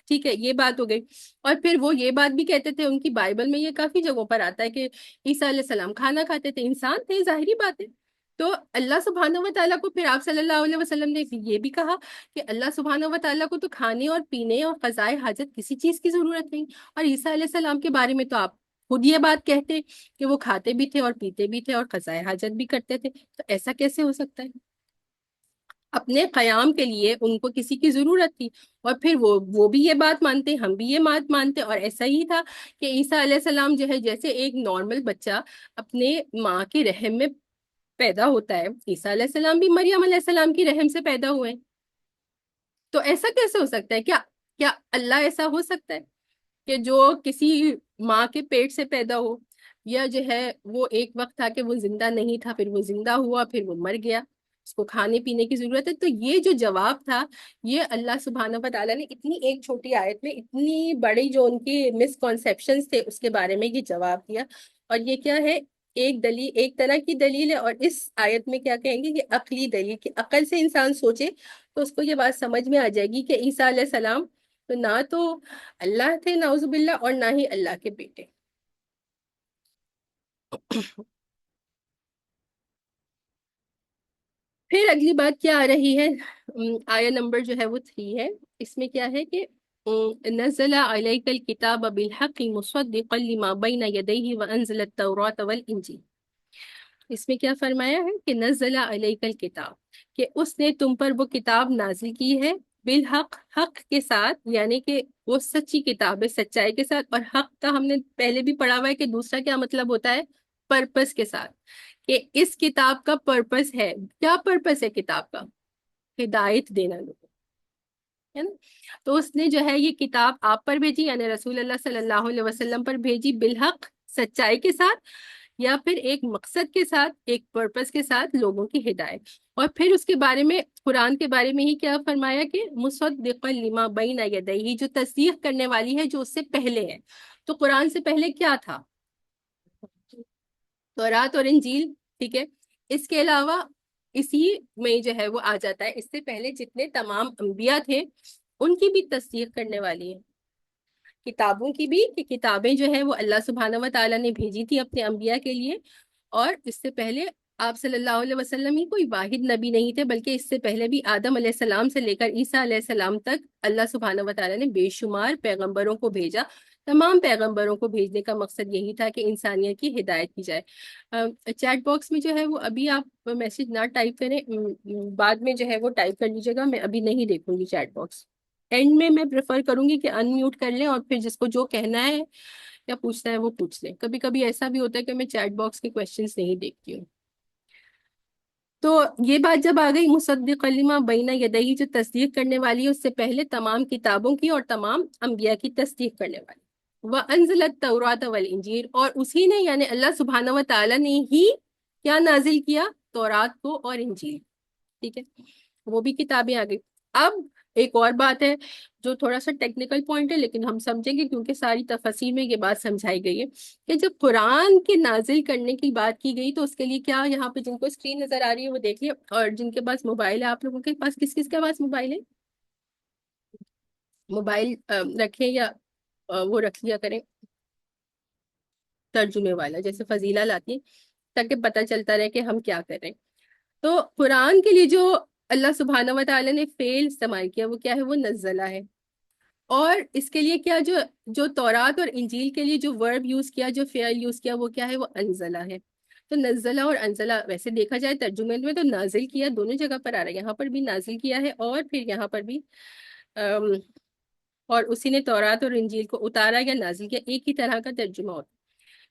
ٹھیک ہے، یہ بات ہو گئی. اور پھر وہ یہ بات بھی کہتے تھے، ان کی بائبل میں یہ کافی جگہوں پر آتا ہے کہ عیسیٰ علیہ السلام کھانا کھاتے تھے، انسان تھے، ظاہری بات ہے. تو اللہ سبحانہ و تعالیٰ کو پھر آپ صلی اللہ علیہ وسلم نے یہ بھی کہا کہ اللہ سبحانہ و تعالیٰ کو تو کھانے اور پینے اور قضائے حاجت کسی چیز کی ضرورت نہیں. اور عیسیٰ علیہ السلام کے بارے میں تو آپ خود یہ بات کہتے کہ وہ کھاتے بھی تھے اور پیتے بھی تھے اور قضائے حاجت بھی کرتے تھے. تو ایسا کیسے ہو سکتا ہے؟ اپنے قیام کے لیے ان کو کسی کی ضرورت تھی. اور پھر وہ بھی یہ بات مانتے، ہم بھی یہ بات مانتے. اور ایسا ہی تھا کہ عیسیٰ علیہ السلام جو ہے جیسے ایک نارمل بچہ اپنے ماں کے رحم میں پیدا ہوتا ہے، عیسیٰ علیہ السلام بھی مریم علیہ السلام کی رحم سے پیدا ہوئے ہیں. تو ایسا کیسے ہو سکتا ہے؟ کیا کیا اللہ ایسا ہو سکتا ہے کہ جو کسی ماں کے پیٹ سے پیدا ہو؟ یا جو ہے وہ ایک وقت تھا کہ وہ زندہ نہیں تھا، پھر وہ زندہ ہوا، پھر وہ مر گیا، اس کو کھانے پینے کی ضرورت ہے. تو یہ جو جواب تھا یہ اللہ سبحانہ و تعالیٰ نے اتنی ایک چھوٹی آیت میں اتنی بڑی جو ان کی مسکنسیپشنز تھے اس کے بارے میں یہ جواب دیا. اور یہ کیا ہے؟ ایک دلیل، ایک طرح کی دلیل ہے. اور اس آیت میں کیا کہیں گے کہ عقلی دلیل، کہ عقل سے انسان سوچے تو اس کو یہ بات سمجھ میں آ جائے گی کہ عیسیٰ علیہ السلام تو نہ تو اللہ تھے نعوذ باللہ، اور نہ ہی اللہ کے بیٹے. پھر اگلی بات کیا آ رہی ہے؟ آیا نمبر جو ہے وہ 3 ہے. اس میں کیا ہے کہ نزل علیک الکتاب بالحق مصدقا لما بین یدیہ وانزل التوراۃ والانجیل. اس میں کیا فرمایا ہے کہ نزل علیک الکتاب، کہ اس نے تم پر وہ کتاب نازل کی ہے، بالحق، حق کے ساتھ، یعنی کہ وہ سچی کتاب ہے، سچائی کے ساتھ. اور حق کا ہم نے پہلے بھی پڑھا ہوا ہے کہ دوسرا کیا مطلب ہوتا ہے؟ پرپس کے ساتھ. کہ اس کتاب کا پرپس ہے، کیا پرپس ہے کتاب کا؟ ہدایت دینا لوگوں کو، ہے نا؟ تو اس نے جو ہے یہ کتاب آپ پر بھیجی، یعنی رسول اللہ صلی اللہ علیہ وسلم پر بھیجی، بالحق، سچائی کے ساتھ، یا پھر ایک مقصد کے ساتھ، ایک پرپس کے ساتھ، لوگوں کی ہدایت۔ اور پھر اس کے بارے میں، قرآن کے بارے میں ہی کیا فرمایا کہ مصدقا لما بین یدیہ، جو تصدیق کرنے والی ہے جو اس سے پہلے ہے۔ تو قرآن سے پہلے کیا تھا؟ تورات اور انجیل، ٹھیک ہے۔ اس کے علاوہ اسی میں جو ہے وہ آ جاتا ہے، اس سے پہلے جتنے تمام انبیاء تھے ان کی بھی تصدیق کرنے والی ہے، کتابوں کی بھی، کہ کتابیں جو ہے وہ اللہ سبحانہ و تعالیٰ نے بھیجی تھی اپنے انبیاء کے لیے۔ اور اس سے پہلے آپ صلی اللہ علیہ وسلم ہی کوئی واحد نبی نہیں تھے، بلکہ اس سے پہلے بھی آدم علیہ السلام سے لے کر عیسیٰ علیہ السلام تک اللہ سبحانہ و تعالیٰ نے بے شمار پیغمبروں کو بھیجا۔ تمام پیغمبروں کو بھیجنے کا مقصد یہی تھا کہ انسانیت کی ہدایت کی جائے۔ چیٹ باکس میں جو ہے وہ ابھی آپ میسج نہ ٹائپ کریں، بعد میں جو ہے وہ ٹائپ کر لیجیے گا، میں ابھی نہیں دیکھوں گی چیٹ باکس۔ اینڈ میں پریفر کروں گی کہ ان میوٹ کر لیں اور پھر جس کو جو کہنا ہے یا پوچھنا ہے وہ پوچھ لیں۔ کبھی کبھی ایسا بھی ہوتا ہے کہ میں چیٹ باکس کے کویسچنس نہیں دیکھتی ہوں۔ تو یہ بات جب آ گئی مصدق لما بین یدیہ، جو تصدیق کرنے والی ہے اس سے پہلے تمام کتابوں کی اور تمام انبیاء کی تصدیق کرنے والی، وَأَنزَلَ التَّوْرَاةَ وَالْإِنجِيلَ، اور اسی نے یعنی اللہ سبحانہ و تعالیٰ نے ہی کیا نازل کیا؟ تورات کو اور انجیل، ٹھیک ہے، وہ بھی کتابیں آ گئی۔ اب ایک اور بات ہے جو تھوڑا سا ٹیکنیکل پوائنٹ ہے، لیکن ہم سمجھیں گے کیونکہ ساری تفاسیر میں یہ بات سمجھائی گئی ہے کہ جب قرآن کے نازل کرنے کی بات کی گئی تو اس کے لیے کیا، یہاں پہ جن کو اسکرین نظر آ رہی ہے وہ دیکھیے، اور جن کے پاس موبائل ہے، آپ لوگوں کے پاس کس کس کے پاس موبائل ہے؟ موبائل رکھیں یا وہ رکھ لیا کریں ترجمے والا، جیسے فضیلہ لاتی ہے، تاکہ پتہ چلتا رہے کہ ہم کیا کر رہے ہیں۔ تو قرآن کے لیے جو اللہ سبحانہ و تعالیٰ نے فعل استعمال کیا وہ کیا ہے؟ وہ نزلہ ہے۔ اور اس کے لیے کیا، جو تورات اور انجیل کے لیے جو ورب یوز کیا، جو فعل یوز کیا، وہ کیا ہے؟ وہ انزلہ ہے۔ تو نزلہ اور انزلہ ویسے دیکھا جائے ترجمے میں تو نازل کیا دونوں جگہ پر آ رہا ہے، یہاں پر بھی نازل کیا ہے اور پھر یہاں پر بھی اور اسی نے تورات اور انجیل کو اتارا یا نازل کیا، ایک ہی طرح کا ترجمہ ہوتا ہے۔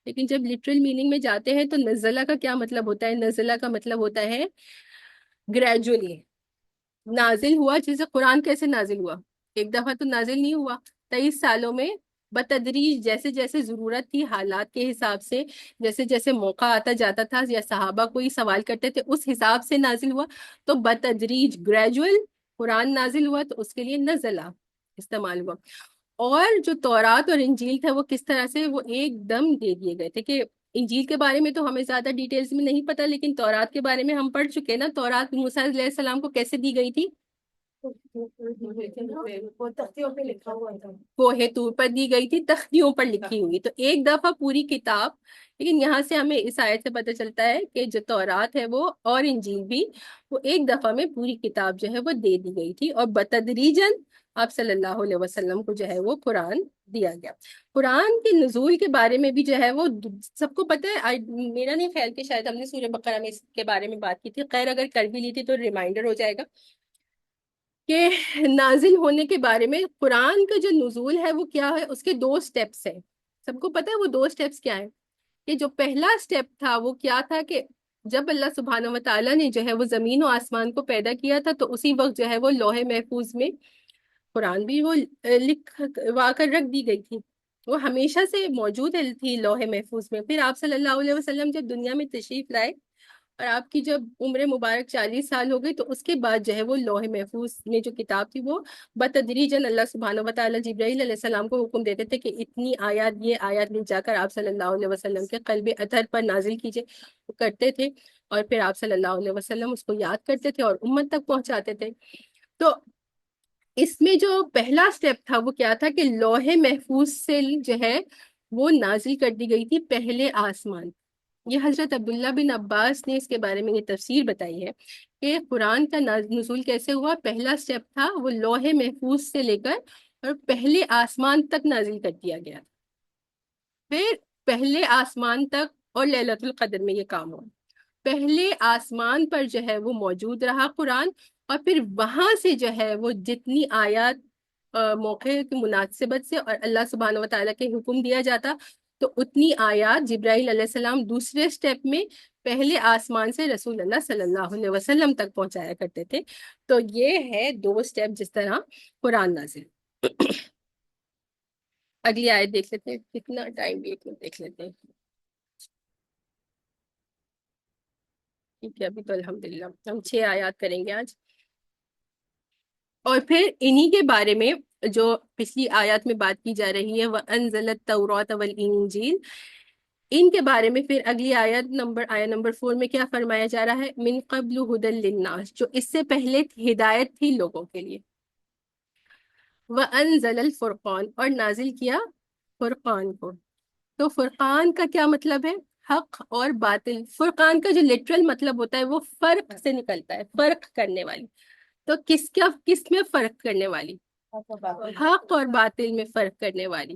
لیکن جب لٹرل میننگ میں جاتے ہیں تو نزلہ کا کیا مطلب ہوتا ہے؟ نزلہ کا مطلب ہوتا ہے گریجولی نازل ہوا۔ جیسے قرآن کیسے نازل ہوا؟ ایک دفعہ تو نازل نہیں ہوا، 23 سالوں میں بتدریج، جیسے جیسے ضرورت تھی، حالات کے حساب سے، جیسے جیسے موقع آتا جاتا تھا یا صحابہ کوئی سوال کرتے تھے اس حساب سے نازل ہوا۔ تو بتدریج، گریجول قرآن نازل ہوا، تو اس کے لیے نزلہ استعمال ہوا۔ اور جو تورات اور انجیل تھا وہ کس طرح سے، وہ ایک دم دے دیے گئے تھے، کہ انجیل کے بارے میں تو ہمیں زیادہ ڈیٹیلز میں نہیں پتا، لیکن تورات کے بارے میں ہم پڑھ چکے نا۔ تورات موسیٰ علیہ السلام کو کیسے دی گئی تھی؟ وہ تختیوں پہ لکھا ہوا تھا، کوہ طور پر دی گئی تھی، تختیوں پر لکھی ہوئی۔ تو ایک دفعہ پوری کتاب، لیکن یہاں سے ہمیں اس آیت سے پتہ چلتا ہے کہ جو تورات ہے وہ اور انجیل بھی، وہ ایک دفعہ میں پوری کتاب جو ہے وہ دے دی گئی تھی، اور بتدریجاً آپ صلی اللہ علیہ وسلم کو جو ہے وہ قرآن دیا گیا۔ قرآن کے نزول کے بارے میں بھی جو ہے وہ سب کو پتہ ہے، میرا نہیں خیال کہ شاید ہم نے سورہ بقرہ میں اس کے بارے میں بات کی تھی، خیر اگر کر بھی لی تھی تو ریمائنڈر ہو جائے گا کہ نازل ہونے کے بارے میں قرآن کا جو نزول ہے وہ کیا ہے، اس کے 2 سٹیپس ہیں۔ سب کو پتہ ہے وہ 2 سٹیپس کیا ہیں؟ کہ جو پہلا سٹیپ تھا وہ کیا تھا کہ جب اللہ سبحانہ و تعالیٰ نے جو ہے وہ زمین و آسمان کو پیدا کیا تھا تو اسی وقت جو ہے وہ لوح محفوظ میں قرآن بھی وہ لکھوا کر رکھ دی گئی تھی، وہ ہمیشہ سے موجود تھی لوح محفوظ میں۔ پھر آپ صلی اللہ علیہ وسلم جب دنیا میں تشریف لائے اور آپ کی جب عمر مبارک 40 سال ہو گئی تو اس کے بعد جو ہے وہ لوح محفوظ میں جو کتاب تھی وہ بتدریجاً اللہ سبحانہ و تعالیٰ جبرائیل علیہ السلام کو حکم دیتے تھے کہ اتنی آیات، یہ آیات لے جا کر آپ صلی اللہ علیہ وسلم کے قلب اطہر پر نازل کیجئے، وہ کرتے تھے، اور پھر آپ صلی اللہ علیہ وسلم اس کو یاد کرتے تھے اور امت تک پہنچاتے تھے۔ تو اس میں جو پہلا سٹیپ تھا وہ کیا تھا کہ لوح محفوظ سے جو ہے وہ نازل کر دی گئی تھی پہلے آسمان۔ یہ حضرت عبداللہ بن عباس نے اس کے بارے میں یہ تفسیر بتائی ہے کہ قرآن کا نزول کیسے ہوا۔ پہلا سٹیپ تھا وہ لوح محفوظ سے لے کر اور پہلے آسمان تک نازل کر دیا گیا، پھر پہلے آسمان تک اور لیلۃ القدر میں یہ کام ہوا۔ پہلے آسمان پر جو ہے وہ موجود رہا قرآن، اور پھر وہاں سے جو ہے وہ جتنی آیات موقع کی مناسبت سے اور اللہ سبحانہ و تعالیٰ کے حکم دیا جاتا تو اتنی آیات جبرائیل علیہ السلام دوسرے سٹیپ میں پہلے آسمان سے رسول اللہ صلی اللہ علیہ وسلم تک پہنچایا کرتے تھے. تو یہ ہے 2 سٹیپ جس طرح قرآن نازل. اگلی آیت دیکھ لیتے ہیں. کتنا ٹائم دیکھ لیتے ہیں. ٹھیک ہے, ابھی تو الحمدللہ ہم 6 آیات کریں گے آج. اور پھر انہی کے بارے میں جو پچھلی آیات میں بات کی جا رہی ہے وَأَنزَلَ التَّوْرَاةَ وَالْإِنجِيلَ, ان کے بارے میں پھر اگلی آیت نمبر 4 میں کیا فرمایا جا رہا ہے؟ من قبل ہدی للناس, جو اس سے پہلے ہدایت تھی لوگوں کے لیے. وَأَنزَلَ الْفُرْقَانَ, اور نازل کیا فرقان کو. تو فرقان کا کیا مطلب ہے؟ حق اور باطل. فرقان کا جو لٹرل مطلب ہوتا ہے وہ فرق سے نکلتا ہے, فرق کرنے والی. تو کس میں فرق کرنے والی؟ حق اور باطل میں فرق کرنے والی,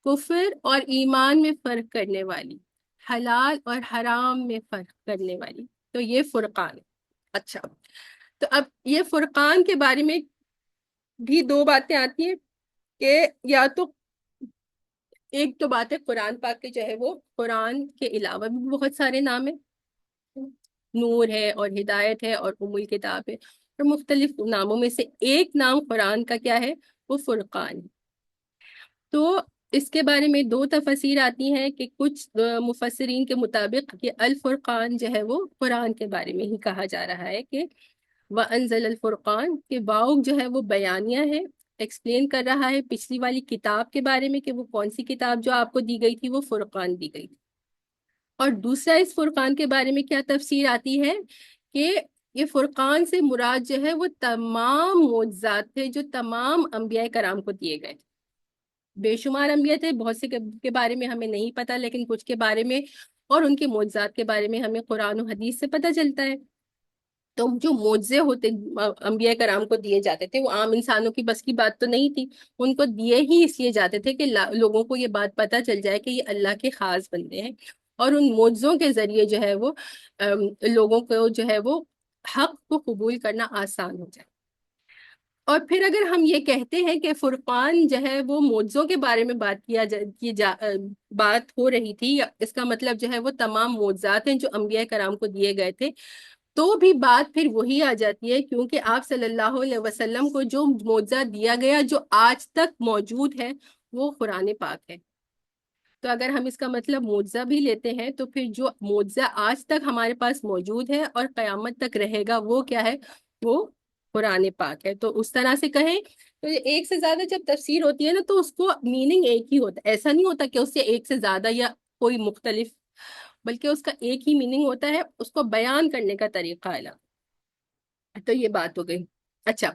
کفر اور ایمان میں فرق کرنے والی, حلال اور حرام میں فرق کرنے والی. تو یہ فرقان ہے. اچھا, تو اب یہ فرقان کے بارے میں بھی 2 باتیں آتی ہیں کہ یا تو ایک تو بات ہے قرآن پاک کے جو ہے وہ قرآن کے علاوہ بھی بہت سارے نام ہیں, نور ہے اور ہدایت ہے اور ام الکتاب ہے, اور مختلف ناموں میں سے ایک نام قرآن کا کیا ہے؟ وہ فرقان ہے. تو اس کے بارے میں 2 تفاسیر آتی ہیں کہ کچھ مفسرین کے مطابق کہ الفرقان جو ہے وہ قرآن کے بارے میں ہی کہا جا رہا ہے کہ وَأَنزَلَ الْفُرْقَانَ, کہ واو جو ہے وہ بیانیہ ہے, ایکسپلین کر رہا ہے پچھلی والی کتاب کے بارے میں کہ وہ کون سی کتاب جو آپ کو دی گئی تھی, وہ فرقان دی گئی تھی. اور دوسرا اس فرقان کے بارے میں کیا تفسیر آتی ہے کہ یہ فرقان سے مراد جو ہے وہ تمام معجزات تھے جو تمام انبیاء کرام کو دیے گئے. بے شمار انبیاء تھے, بہت سے کے بارے میں ہمیں نہیں پتا, لیکن کچھ کے بارے میں اور ان کے معجزات کے بارے میں ہمیں قرآن و حدیث سے پتہ چلتا ہے. تو جو معجزے ہوتے انبیاء کرام کو دیے جاتے تھے وہ عام انسانوں کی بس کی بات تو نہیں تھی, ان کو دیے ہی اس لیے جاتے تھے کہ لوگوں کو یہ بات پتہ چل جائے کہ یہ اللہ کے خاص بندے ہیں, اور ان معجزوں کے ذریعے جو ہے وہ لوگوں کو جو ہے وہ حق کو قبول کرنا آسان ہو جائے. اور پھر اگر ہم یہ کہتے ہیں کہ فرقان جو ہے وہ معجزوں کے بارے میں بات ہو رہی تھی, اس کا مطلب جو ہے وہ تمام معجزات ہیں جو انبیاء کرام کو دیے گئے تھے, تو بھی بات پھر وہی آ جاتی ہے, کیونکہ آپ صلی اللہ علیہ وسلم کو جو معجزہ دیا گیا جو آج تک موجود ہے وہ قرآن پاک ہے. تو اگر ہم اس کا مطلب معجزہ بھی لیتے ہیں تو پھر جو معجزہ آج تک ہمارے پاس موجود ہے اور قیامت تک رہے گا وہ کیا ہے؟ وہ قرآن پاک ہے. تو اس طرح سے کہیں تو ایک سے زیادہ جب تفسیر ہوتی ہے نا تو اس کو میننگ ایک ہی ہوتا ہے, ایسا نہیں ہوتا کہ اس سے ایک سے زیادہ یا کوئی مختلف, بلکہ اس کا ایک ہی میننگ ہوتا ہے, اس کو بیان کرنے کا طریقہ الگ. تو یہ بات ہو گئی. اچھا,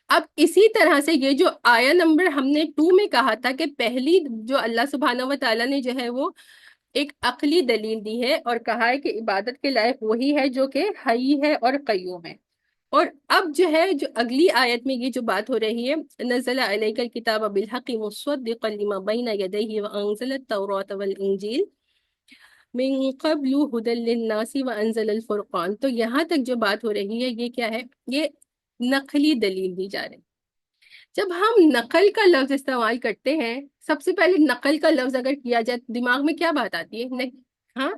اب اسی طرح سے یہ جو آیا نمبر ہم نے 2 میں کہا تھا کہ پہلی جو اللہ سبحانہ و تعالیٰ نے جو ہے وہ ایک عقلی دلیل دی ہے اور کہا ہے کہ عبادت کے لائق وہی ہے جو کہ حی ہے اور قیوم ہے. اور اب جو ہے جو اگلی آیت میں یہ جو بات ہو رہی ہے نزل علیک الکتاب بالحق مصدقا لما بین یدیہ وانزل التوراۃ والانجیل من قبل هدى للناس وانزل الفرقان. تو یہاں تک جو بات ہو رہی ہے یہ کیا ہے؟ یہ نقلی دلیل دی جا رہی. جب ہم نقل کا لفظ استعمال کرتے ہیں, سب سے پہلے نقل کا لفظ اگر کیا جائے دماغ میں کیا بات آتی ہے؟ ہاں,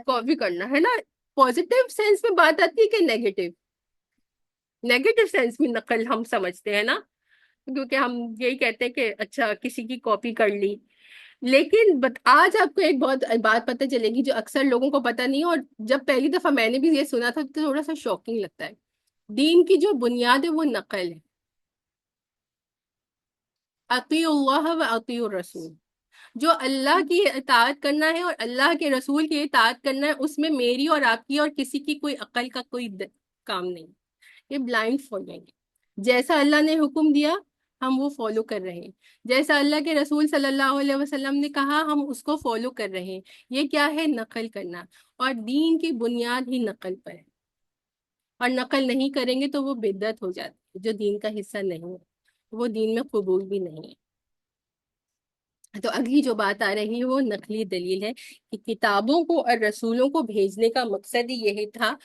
کاپی کرنا ہے نا. پازیٹیو سینس میں بات آتی ہے کہ نیگیٹو سینس میں نقل ہم سمجھتے ہیں نا, کیونکہ ہم یہی کہتے ہیں کہ اچھا کسی کی کاپی کر لی. لیکن آج آپ کو ایک بہت بات پتہ چلے گی جو اکثر لوگوں کو پتہ نہیں, اور جب پہلی دفعہ میں نے بھی یہ سنا تھا تو تھوڑا سا شوکنگ لگتا ہے. دین کی جو بنیاد ہے وہ نقل ہے. اطیعوا اللہ و اطیعوا الرسول, جو اللہ کی اطاعت کرنا ہے اور اللہ کے رسول کی اطاعت کرنا ہے, اس میں میری اور آپ کی اور کسی کی کوئی عقل کا کوئی کام نہیں. یہ بلائنڈ فالوئنگ ہے. جیسا اللہ نے حکم دیا ہم وہ فالو کر رہے ہیں, جیسا اللہ کے رسول صلی اللہ علیہ وسلم نے کہا ہم اس کو فالو کر رہے ہیں. یہ کیا ہے؟ نقل کرنا. اور دین کی بنیاد ہی نقل پر ہے, اور نقل نہیں کریں گے تو وہ بدعت ہو جاتی ہے جو دین کا حصہ نہیں ہے, وہ دین میں قبول بھی نہیں ہے. تو اگلی جو بات آ رہی ہے وہ نقلی دلیل ہے کہ کتابوں کو اور رسولوں کو بھیجنے کا مقصد ہی یہی تھا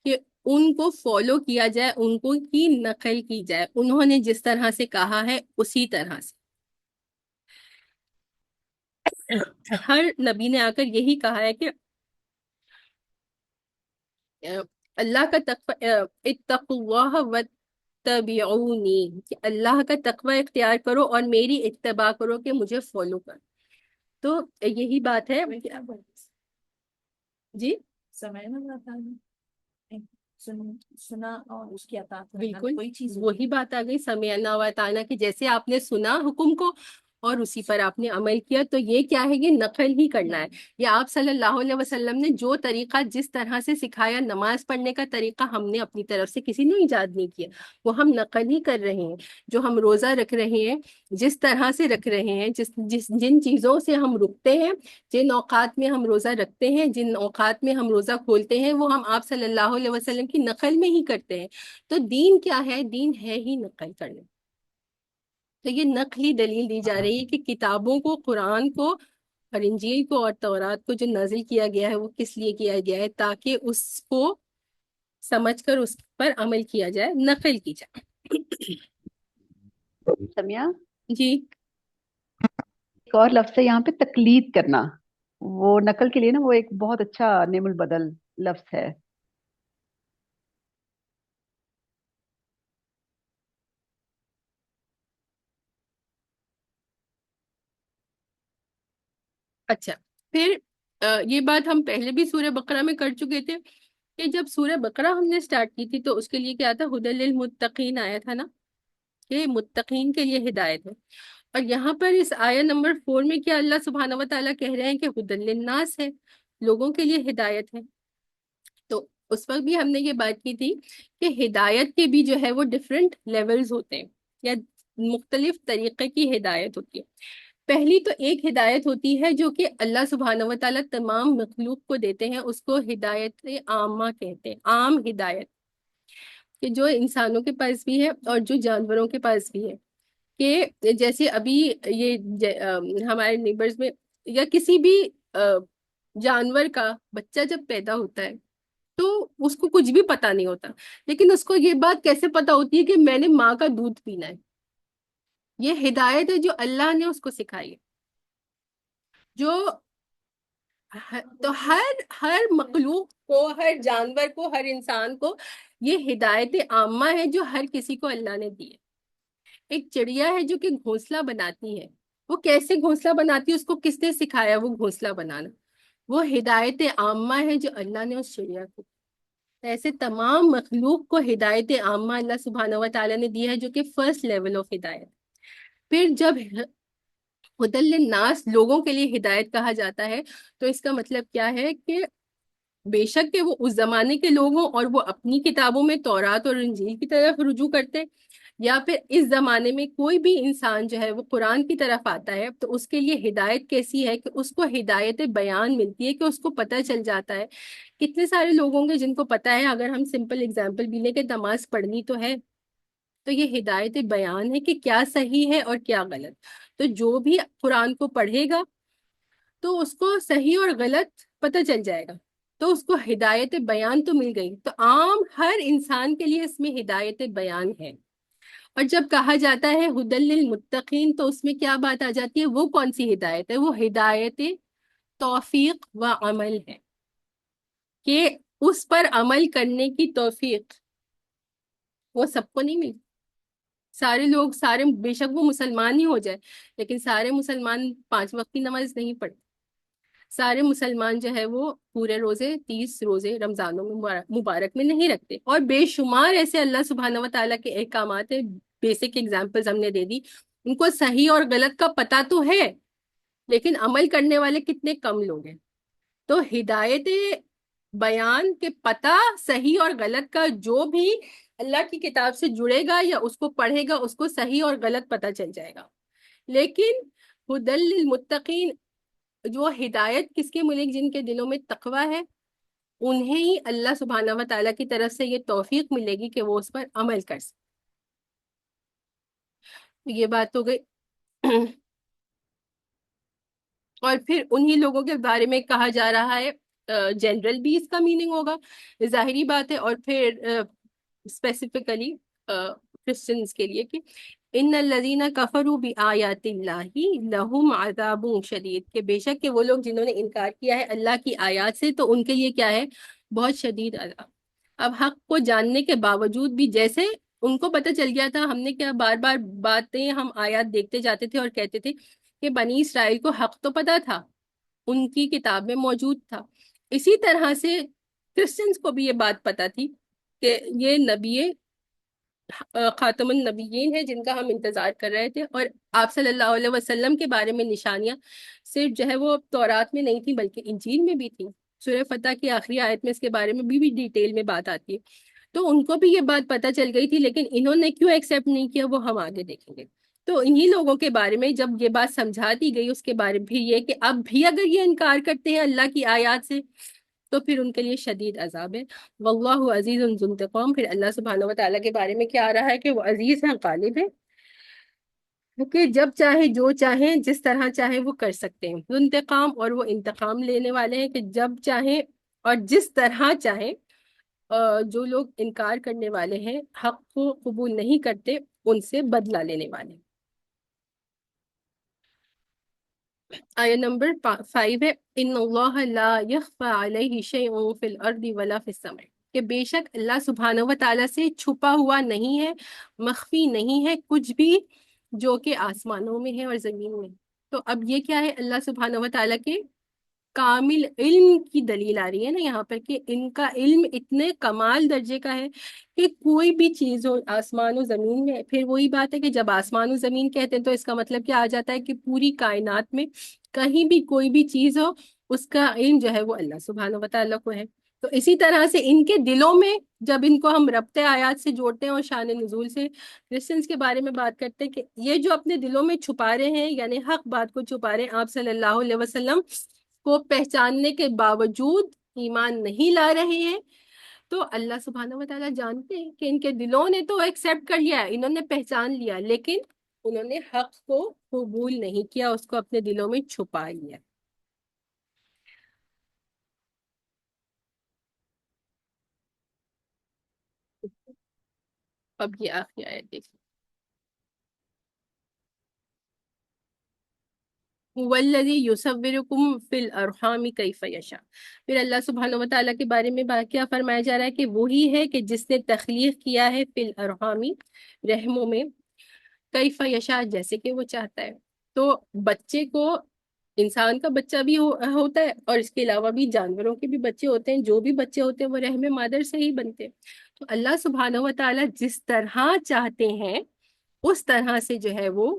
کہ ان کو فالو کیا جائے, ان کو کی نقل کی جائے, انہوں نے جس طرح سے کہا ہے اسی طرح سے. ہر نبی نے آ کر یہی کہا ہے کہ اللہ کا تقوی، اتقوا اللہ واتبعونی، کہ اللہ کا تقوی اختیار کرو اور میری اتباع کرو، کہ مجھے فالو کرو. تو یہی بات ہے. جی سمے میں بتا سنا اور اس کی اطاعت کرنا، بالکل کوئی چیز وہی بات آ گئی، سمعنا و اطعنا، کہ جیسے آپ نے سنا حکم کو اور اسی پر آپ نے عمل کیا، تو یہ کیا ہے؟ یہ نقل ہی کرنا ہے. یا آپ صلی اللہ علیہ وسلم نے جو طریقہ جس طرح سے سکھایا، نماز پڑھنے کا طریقہ ہم نے اپنی طرف سے، کسی نے ایجاد نہیں کیا، وہ ہم نقل ہی کر رہے ہیں. جو ہم روزہ رکھ رہے ہیں، جس طرح سے رکھ رہے ہیں، جن چیزوں سے ہم رکتے ہیں، جن اوقات میں ہم روزہ رکھتے ہیں، جن اوقات میں ہم روزہ کھولتے ہیں، وہ ہم آپ صلی اللہ علیہ وسلم کی نقل میں ہی کرتے ہیں. تو دین کیا ہے؟ دین ہے ہی نقل کرنا. تو یہ نقلی دلیل دی جا رہی ہے کہ کتابوں کو، قرآن کو اور انجیل کو اور تورات کو جو نازل کیا گیا ہے، وہ کس لیے کیا گیا ہے؟ تاکہ اس کو سمجھ کر اس پر عمل کیا جائے، نقل کی جائے. سمیا، جی ایک اور لفظ ہے یہاں پہ، تقلید کرنا. وہ نقل کے لیے نا، وہ ایک بہت اچھا نعم البدل لفظ ہے. اچھا. پھر یہ بات ہم پہلے بھی سورہ بقرہ میں کر چکے تھے، کہ جب سورہ بقرہ ہم نے سٹارٹ کی تھی تو اس کے لیے کیا تھا؟ ہدی للمتقین آیا تھا نا، کہ متقین کے لیے ہدایت ہے. اور یہاں پر اس آیت نمبر 4 میں کیا اللہ سبحانہ و تعالیٰ کہہ رہے ہیں؟ کہ ہدی للناس ہے، لوگوں کے لیے ہدایت ہے. تو اس وقت بھی ہم نے یہ بات کی تھی کہ ہدایت کے بھی جو ہے وہ ڈفرینٹ لیولز ہوتے ہیں، یا مختلف طریقے کی ہدایت ہوتی ہے. پہلی تو ایک ہدایت ہوتی ہے جو کہ اللہ سبحانہ و تعالیٰ تمام مخلوق کو دیتے ہیں، اس کو ہدایت عامہ کہتے ہیں، عام ہدایت، کہ جو انسانوں کے پاس بھی ہے اور جو جانوروں کے پاس بھی ہے. کہ جیسے ابھی یہ ہمارے نیبرز میں، یا کسی بھی جانور کا بچہ جب پیدا ہوتا ہے تو اس کو کچھ بھی پتا نہیں ہوتا، لیکن اس کو یہ بات کیسے پتا ہوتی ہے کہ میں نے ماں کا دودھ پینا ہے؟ یہ ہدایت ہے جو اللہ نے اس کو سکھائی ہے. جو تو ہر مخلوق کو، ہر جانور کو، ہر انسان کو یہ ہدایت عامہ ہے جو ہر کسی کو اللہ نے دی ہے. ایک چڑیا ہے جو کہ گھونسلہ بناتی ہے، وہ کیسے گھونسلہ بناتی ہے؟ اس کو کس نے سکھایا وہ گھونسلہ بنانا؟ وہ ہدایت عامہ ہے جو اللہ نے اس چڑیا کو. ایسے تمام مخلوق کو ہدایت عامہ اللہ سبحانہ و تعالیٰ نے دیا ہے، جو کہ فرسٹ لیول آف ہدایت. پھر جب ہدی للناس، لوگوں کے لیے ہدایت کہا جاتا ہے، تو اس کا مطلب کیا ہے؟ کہ بے شک کہ وہ اس زمانے کے لوگ ہوں اور وہ اپنی کتابوں میں تورات اور انجیل کی طرف رجوع کرتے، یا پھر اس زمانے میں کوئی بھی انسان جو ہے وہ قرآن کی طرف آتا ہے، تو اس کے لیے ہدایت کیسی ہے؟ کہ اس کو ہدایت بیان ملتی ہے، کہ اس کو پتہ چل جاتا ہے. کتنے سارے لوگ ہوں گے جن کو پتہ ہے، اگر ہم سمپل اگزامپل بھی لیں کہ نماز پڑھنی تو ہے، تو یہ ہدایت بیان ہے کہ کیا صحیح ہے اور کیا غلط. تو جو بھی قرآن کو پڑھے گا تو اس کو صحیح اور غلط پتہ چل جائے گا، تو اس کو ہدایت بیان تو مل گئی. تو عام ہر انسان کے لیے اس میں ہدایت بیان ہے. اور جب کہا جاتا ہے ہدی للمتقین، تو اس میں کیا بات آ جاتی ہے؟ وہ کون سی ہدایت ہے؟ وہ ہدایت توفیق و عمل ہے، کہ اس پر عمل کرنے کی توفیق وہ سب کو نہیں ملتی. سارے لوگ، سارے، بے شک وہ مسلمان ہی ہو جائے، لیکن سارے مسلمان 5 وقت کی نماز نہیں پڑھتے. سارے مسلمان جو ہے وہ پورے روزے، 30 روزے رمضانوں میں مبارک میں نہیں رکھتے. اور بے شمار ایسے اللہ سبحانہ و تعالیٰ کے احکامات ہیں، بیسک ایگزامپلز ہم نے دے دی. ان کو صحیح اور غلط کا پتہ تو ہے، لیکن عمل کرنے والے کتنے کم لوگ ہیں. تو ہدایت بیان کے پتہ صحیح اور غلط کا، جو بھی اللہ کی کتاب سے جڑے گا یا اس کو پڑھے گا، اس کو صحیح اور غلط پتہ چل جائے گا. لیکن ہدی للمتقین، جو ہدایت کس کے ملک؟ جن کے دلوں میں تقوی ہے، انہیں ہی اللہ سبحانہ و تعالیٰ کی طرف سے یہ توفیق ملے گی کہ وہ اس پر عمل کر سکیں. یہ بات ہو گئی. اور پھر انہی لوگوں کے بارے میں کہا جا رہا ہے، جنرل بھی اس کا میننگ ہوگا، ظاہری بات ہے. اور پھر اسپیسیفکلی کرسچنز کے لیے کہ ان الذین کفروا بآیات اللہ لہم عذاب شدید، کہ بے شک کہ وہ لوگ جنہوں نے انکار کیا ہے اللہ کی آیات سے تو ان کے لیے کیا ہے، بہت شدید عذاب۔ اب حق کو جاننے کے باوجود بھی جیسے ان کو پتہ چل گیا تھا، ہم نے کیا بار بار باتیں ہم آیات دیکھتے جاتے تھے اور کہتے تھے کہ بنی اسرائیل کو حق تو پتہ تھا، ان کی کتاب میں موجود تھا، اسی طرح سے کرسچنز کو بھی یہ بات پتہ تھی کہ یہ نبی خاتم النبیین ہے جن کا ہم انتظار کر رہے تھے، اور آپ صلی اللہ علیہ وسلم کے بارے میں نشانیاں صرف جو ہے وہ تورات میں نہیں تھی بلکہ انجیل میں بھی تھی۔ سورہ فتح کی آخری آیت میں اس کے بارے میں بھی ڈیٹیل میں بات آتی ہے، تو ان کو بھی یہ بات پتہ چل گئی تھی، لیکن انہوں نے کیوں ایکسیپٹ نہیں کیا وہ ہم آگے دیکھیں گے۔ تو انہی لوگوں کے بارے میں جب یہ بات سمجھا دی گئی، اس کے بارے میں بھی یہ کہ اب بھی اگر یہ انکار کرتے ہیں اللہ کی آیات سے تو پھر ان کے لیے شدید عذاب ہے۔ واللہ عزیز ذو انتقام، پھر اللہ سبحانہ و تعالیٰ کے بارے میں کیا آ رہا ہے کہ وہ عزیز ہیں، غالب ہیں، کیونکہ جب چاہے جو چاہیں جس طرح چاہیں وہ کر سکتے ہیں، ذو انتقام، اور وہ انتقام لینے والے ہیں کہ جب چاہیں اور جس طرح چاہیں جو لوگ انکار کرنے والے ہیں، حق کو قبول نہیں کرتے، ان سے بدلہ لینے والے۔ آیت نمبر 5 ہے، ان اللہ لا یخفى علیہ شیء فی الارض ولا فی السماء، کہ بے شک اللہ سبحانہ و تعالیٰ سے چھپا ہوا نہیں ہے، مخفی نہیں ہے کچھ بھی جو کہ آسمانوں میں ہے اور زمین میں۔ تو اب یہ کیا ہے، اللہ سبحانہ و تعالیٰ کے کامل علم کی دلیل آ رہی ہے نا یہاں پر، کہ ان کا علم اتنے کمال درجے کا ہے کہ کوئی بھی چیز ہو آسمان و زمین میں، پھر وہی بات ہے کہ جب آسمان و زمین کہتے ہیں تو اس کا مطلب کیا آ جاتا ہے کہ پوری کائنات میں کہیں بھی کوئی بھی چیز ہو، اس کا علم جو ہے وہ اللہ سبحانہ و تعالیٰ کو ہے۔ تو اسی طرح سے ان کے دلوں میں جب ان کو ہم ربط آیات سے جوڑتے ہیں اور شان نزول سے کرسچنس کے بارے میں بات کرتے ہیں کہ یہ جو اپنے دلوں میں چھپا رہے ہیں، یعنی حق بات کو چھپا رہے ہیں، آپ صلی اللہ علیہ وسلم کو پہچاننے کے باوجود ایمان نہیں لا رہے ہیں، تو اللہ سبحانہ و تعالیٰ جانتے ہیں کہ ان کے دلوں نے تو ایکسیپٹ کر لیا ہے، انہوں نے پہچان لیا، لیکن انہوں نے حق کو قبول نہیں کیا، اس کو اپنے دلوں میں چھپا لیا۔ اب یہ آخری آیت دیکھیں، والذی یصورکم فی الارحام کیف یشاء، پھر اللہ سبحانہ و تعالیٰ کے بارے میں کیا فرمایا جا رہا ہے کہ وہی ہے کہ جس نے تخلیق کیا ہے فی الارحامی، رحموں میں، کیف یشاء، جیسے کہ وہ چاہتا ہے۔ تو بچے کو انسان کا بچہ بھی ہوتا ہے، اور اس کے علاوہ بھی جانوروں کے بھی بچے ہوتے ہیں، جو بھی بچے ہوتے ہیں وہ رحم مادر سے ہی بنتے ہیں۔ تو اللہ سبحانہ و تعالیٰ جس طرح چاہتے ہیں اس طرح سے جو ہے وہ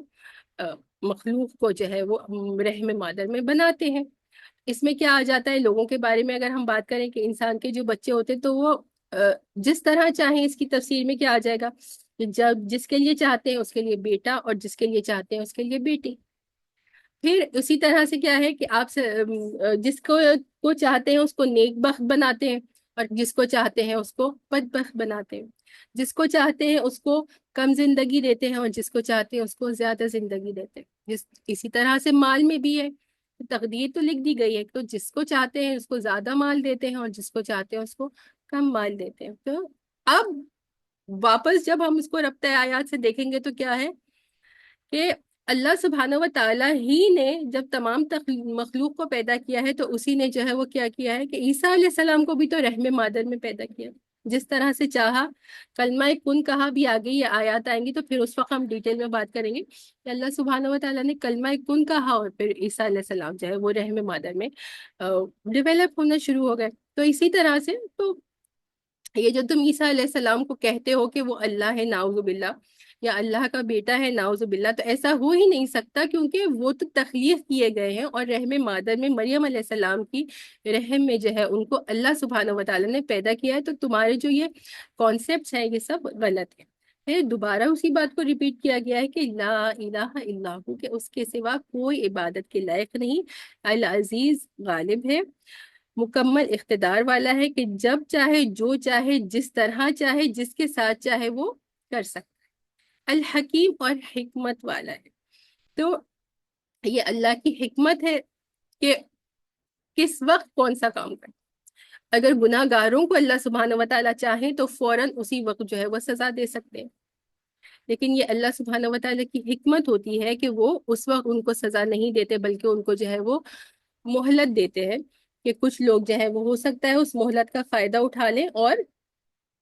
مخلوق کو جو ہے وہ رحم مادر میں بناتے ہیں۔ اس میں کیا آ جاتا ہے، لوگوں کے بارے میں اگر ہم بات کریں کہ انسان کے جو بچے ہوتے ہیں تو وہ جس طرح چاہیں، اس کی تفسیر میں کیا آ جائے گا، جب جس کے لیے چاہتے ہیں اس کے لیے بیٹا، اور جس کے لیے چاہتے ہیں اس کے لیے بیٹی۔ پھر اسی طرح سے کیا ہے کہ آپ سے جس کو چاہتے ہیں اس کو نیک بخت بناتے ہیں، اور جس کو چاہتے ہیں اس کو بدبخت بناتے ہیں، جس کو چاہتے ہیں اس کو کم زندگی دیتے ہیں، اور جس کو چاہتے ہیں اس کو زیادہ زندگی دیتے ہیں۔ اسی طرح سے مال میں بھی ہے، تقدیر تو لکھ دی گئی ہے، تو جس کو چاہتے ہیں اس کو زیادہ مال دیتے ہیں، اور جس کو چاہتے ہیں اس کو کم مال دیتے ہیں۔ تو اب واپس جب ہم اس کو ربط آیات سے دیکھیں گے تو کیا ہے کہ اللہ سبحانہ و تعالیٰ ہی نے جب تمام مخلوق کو پیدا کیا ہے تو اسی نے جو ہے وہ کیا کیا ہے کہ عیسیٰ علیہ السلام کو بھی تو رحم مادر میں پیدا کیا، جس طرح سے چاہا، کلمہ کن کہا، بھی آگے یہ آیات آئیں گی تو پھر اس وقت ہم ڈیٹیل میں بات کریں گے کہ اللہ سبحانہ و تعالیٰ نے کلمہ کن کہا اور پھر عیسیٰ علیہ السلام جو ہے وہ رحم مادر میں ڈیولپ ہونا شروع ہو گئے۔ تو اسی طرح سے تو یہ جو تم عیسیٰ علیہ السلام کو کہتے ہو کہ وہ اللہ ہے، نعوذ باللہ، یا اللہ کا بیٹا ہے، نعوذ باللہ، تو ایسا ہو ہی نہیں سکتا، کیونکہ وہ تو تخلیق کیے گئے ہیں، اور رحم مادر میں مریم علیہ السلام کی رحم میں جو ہے ان کو اللہ سبحانہ و تعالیٰ نے پیدا کیا ہے۔ تو تمہارے جو یہ کانسیپٹس ہیں یہ سب غلط ہیں۔ پھر دوبارہ اسی بات کو ریپیٹ کیا گیا ہے کہ لا الہ الا ہو، کہ اس کے سوا کوئی عبادت کے لائق نہیں، العزیز، غالب ہے، مکمل اقتدار والا ہے، کہ جب چاہے جو چاہے جس طرح چاہے جس کے ساتھ چاہے وہ کر سکتا ہے، الحکیم، اور حکمت والا ہے۔ تو یہ اللہ کی حکمت ہے کہ کس وقت کون سا کام کرے۔ اگر گناہ گاروں کو اللہ سبحانہ و تعالیٰ چاہیں تو فوراً اسی وقت جو ہے وہ سزا دے سکتے ہیں، لیکن یہ اللہ سبحانہ و تعالیٰ کی حکمت ہوتی ہے کہ وہ اس وقت ان کو سزا نہیں دیتے، بلکہ ان کو جو ہے وہ مہلت دیتے ہیں، کہ کچھ لوگ جو ہے وہ ہو سکتا ہے اس مہلت کا فائدہ اٹھا لیں اور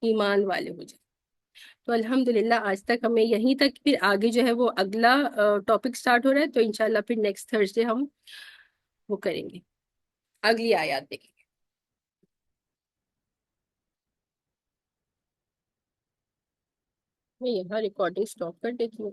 ایمان والے ہو جائیں۔ تو الحمدللہ آج تک ہمیں یہیں تک، پھر آگے جو ہے وہ اگلا ٹاپک سٹارٹ ہو رہا ہے، تو انشاءاللہ پھر نیکسٹ تھرسڈے ہم وہ کریں گے، اگلی آیات دیکھیں گے۔ میں یہاں ریکارڈنگ سٹاپ کر دیتی ہوں۔